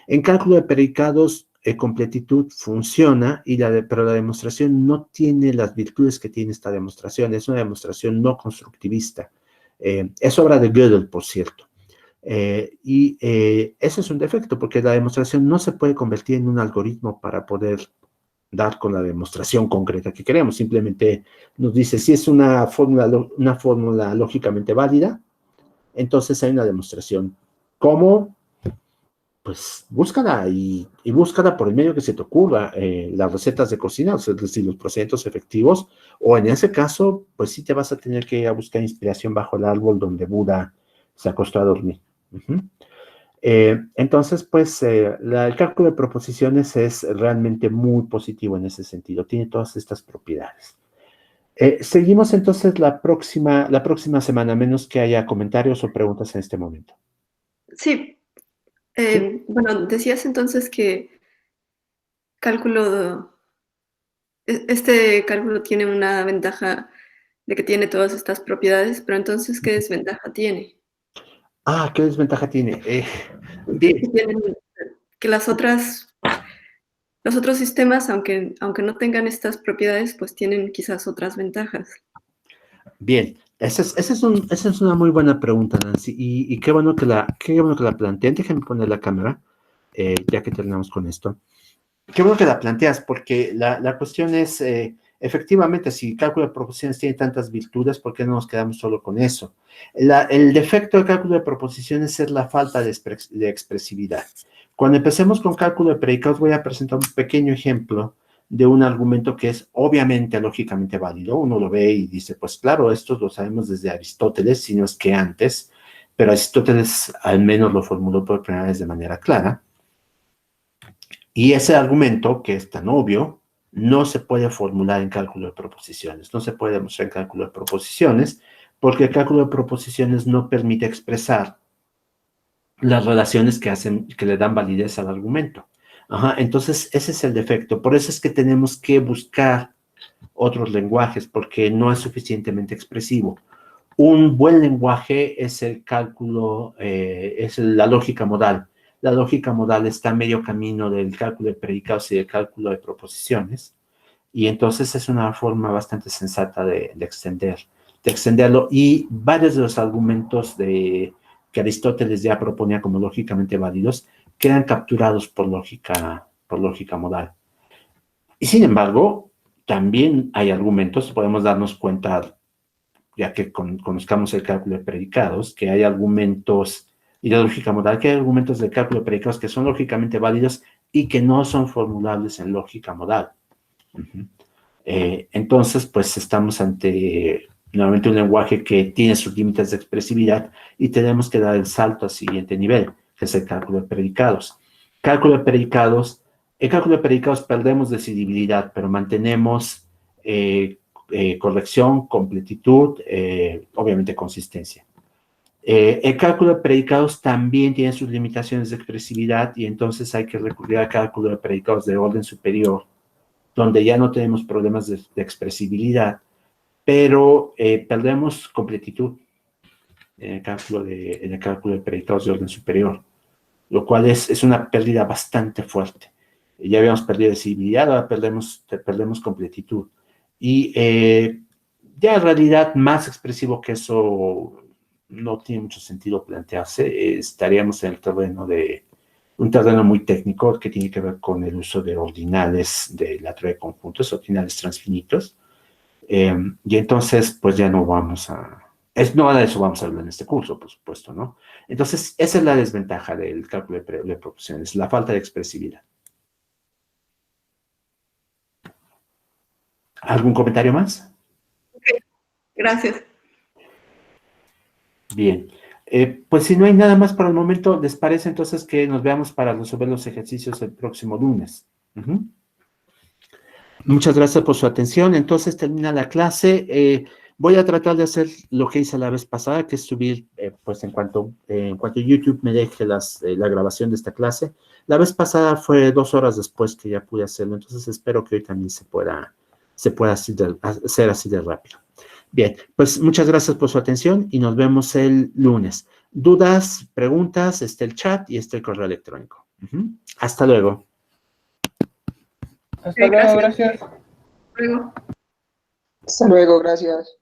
En cálculo de predicados, completitud funciona, pero la demostración no tiene las virtudes que tiene esta demostración. Es una demostración no constructivista. Es obra de Gödel, por cierto. Eso es un defecto, porque la demostración no se puede convertir en un algoritmo para poder dar con la demostración concreta que queremos. Simplemente nos dice si es una fórmula lógicamente válida, entonces hay una demostración. ¿Cómo? Pues búscala y búscala por el medio que se te ocurra, las recetas de cocina, o sea, es decir, los procedimientos efectivos, o en ese caso, pues sí te vas a tener que ir a buscar inspiración bajo el árbol donde Buda se acostó a dormir. Entonces, pues, el cálculo de proposiciones es realmente muy positivo en ese sentido, tiene todas estas propiedades. Seguimos entonces la próxima semana, a menos que haya comentarios o preguntas en este momento. Sí. Bueno, decías entonces que este cálculo tiene una ventaja de que tiene todas estas propiedades, pero entonces, ¿qué desventaja tiene? Ah, ¿qué desventaja tiene? Que Bien. que los otros sistemas, aunque no tengan estas propiedades, pues tienen quizás otras ventajas. Bien, esa es una muy buena pregunta, Nancy, y qué bueno que la plantean. Déjenme poner la cámara, ya que terminamos con esto. Qué bueno que la planteas, porque la cuestión es, efectivamente, si cálculo de proposiciones tiene tantas virtudes, ¿por qué no nos quedamos solo con eso? El defecto del cálculo de proposiciones es la falta de expresividad. Cuando empecemos con cálculo de predicados, voy a presentar un pequeño ejemplo de un argumento que es obviamente lógicamente válido. Uno lo ve y dice, pues claro, esto lo sabemos desde Aristóteles, si no es que antes, pero Aristóteles al menos lo formuló por primera vez de manera clara. Y ese argumento, que es tan obvio, no se puede formular en cálculo de proposiciones, no se puede demostrar en cálculo de proposiciones, porque el cálculo de proposiciones no permite expresar las relaciones que le dan validez al argumento. Ajá, entonces, ese es el defecto. Por eso es que tenemos que buscar otros lenguajes, porque no es suficientemente expresivo. Un buen lenguaje es el cálculo, es la lógica modal. La lógica modal está a medio camino del cálculo de predicados y del cálculo de proposiciones, y entonces es una forma bastante sensata de extenderlo, y varios de los argumentos que Aristóteles ya proponía como lógicamente válidos quedan capturados por lógica modal. Y sin embargo, también hay argumentos, podemos darnos cuenta, ya que conozcamos el cálculo de predicados, que hay argumentos, y de lógica modal, que hay argumentos de cálculo de predicados que son lógicamente válidos y que no son formulables en lógica modal. Entonces, pues estamos ante nuevamente un lenguaje que tiene sus límites de expresividad y tenemos que dar el salto al siguiente nivel, que es el cálculo de predicados. El cálculo de predicados perdemos decidibilidad, pero mantenemos corrección, completitud, obviamente consistencia. El cálculo de predicados también tiene sus limitaciones de expresividad y entonces hay que recurrir al cálculo de predicados de orden superior, donde ya no tenemos problemas de expresibilidad, pero perdemos completitud en el cálculo de predicados de orden superior, lo cual es una pérdida bastante fuerte. Ya habíamos perdido decidibilidad, ahora perdemos completitud. Y ya en realidad más expresivo que eso no tiene mucho sentido plantearse. Estaríamos en el terreno un terreno muy técnico que tiene que ver con el uso de ordinales de la teoría de conjuntos, ordinales transfinitos. Y entonces, pues ya no vamos no de eso vamos a hablar en este curso, por supuesto, ¿no? Entonces, esa es la desventaja del cálculo de proporciones, la falta de expresividad. ¿Algún comentario más? Ok, gracias. Bien. Pues si no hay nada más por el momento, ¿les parece entonces que nos veamos para resolver los ejercicios el próximo lunes? Muchas gracias por su atención. Entonces termina la clase. Voy a tratar de hacer lo que hice la vez pasada, que es subir, pues en cuanto YouTube me deje la grabación de esta clase. La vez pasada fue 2 horas después que ya pude hacerlo, entonces espero que hoy también se pueda hacer así de rápido. Bien, pues muchas gracias por su atención y nos vemos el lunes. Dudas, preguntas, está el chat y está el correo electrónico. Hasta luego. Hasta luego, Gracias. gracias. Luego. Hasta luego, gracias.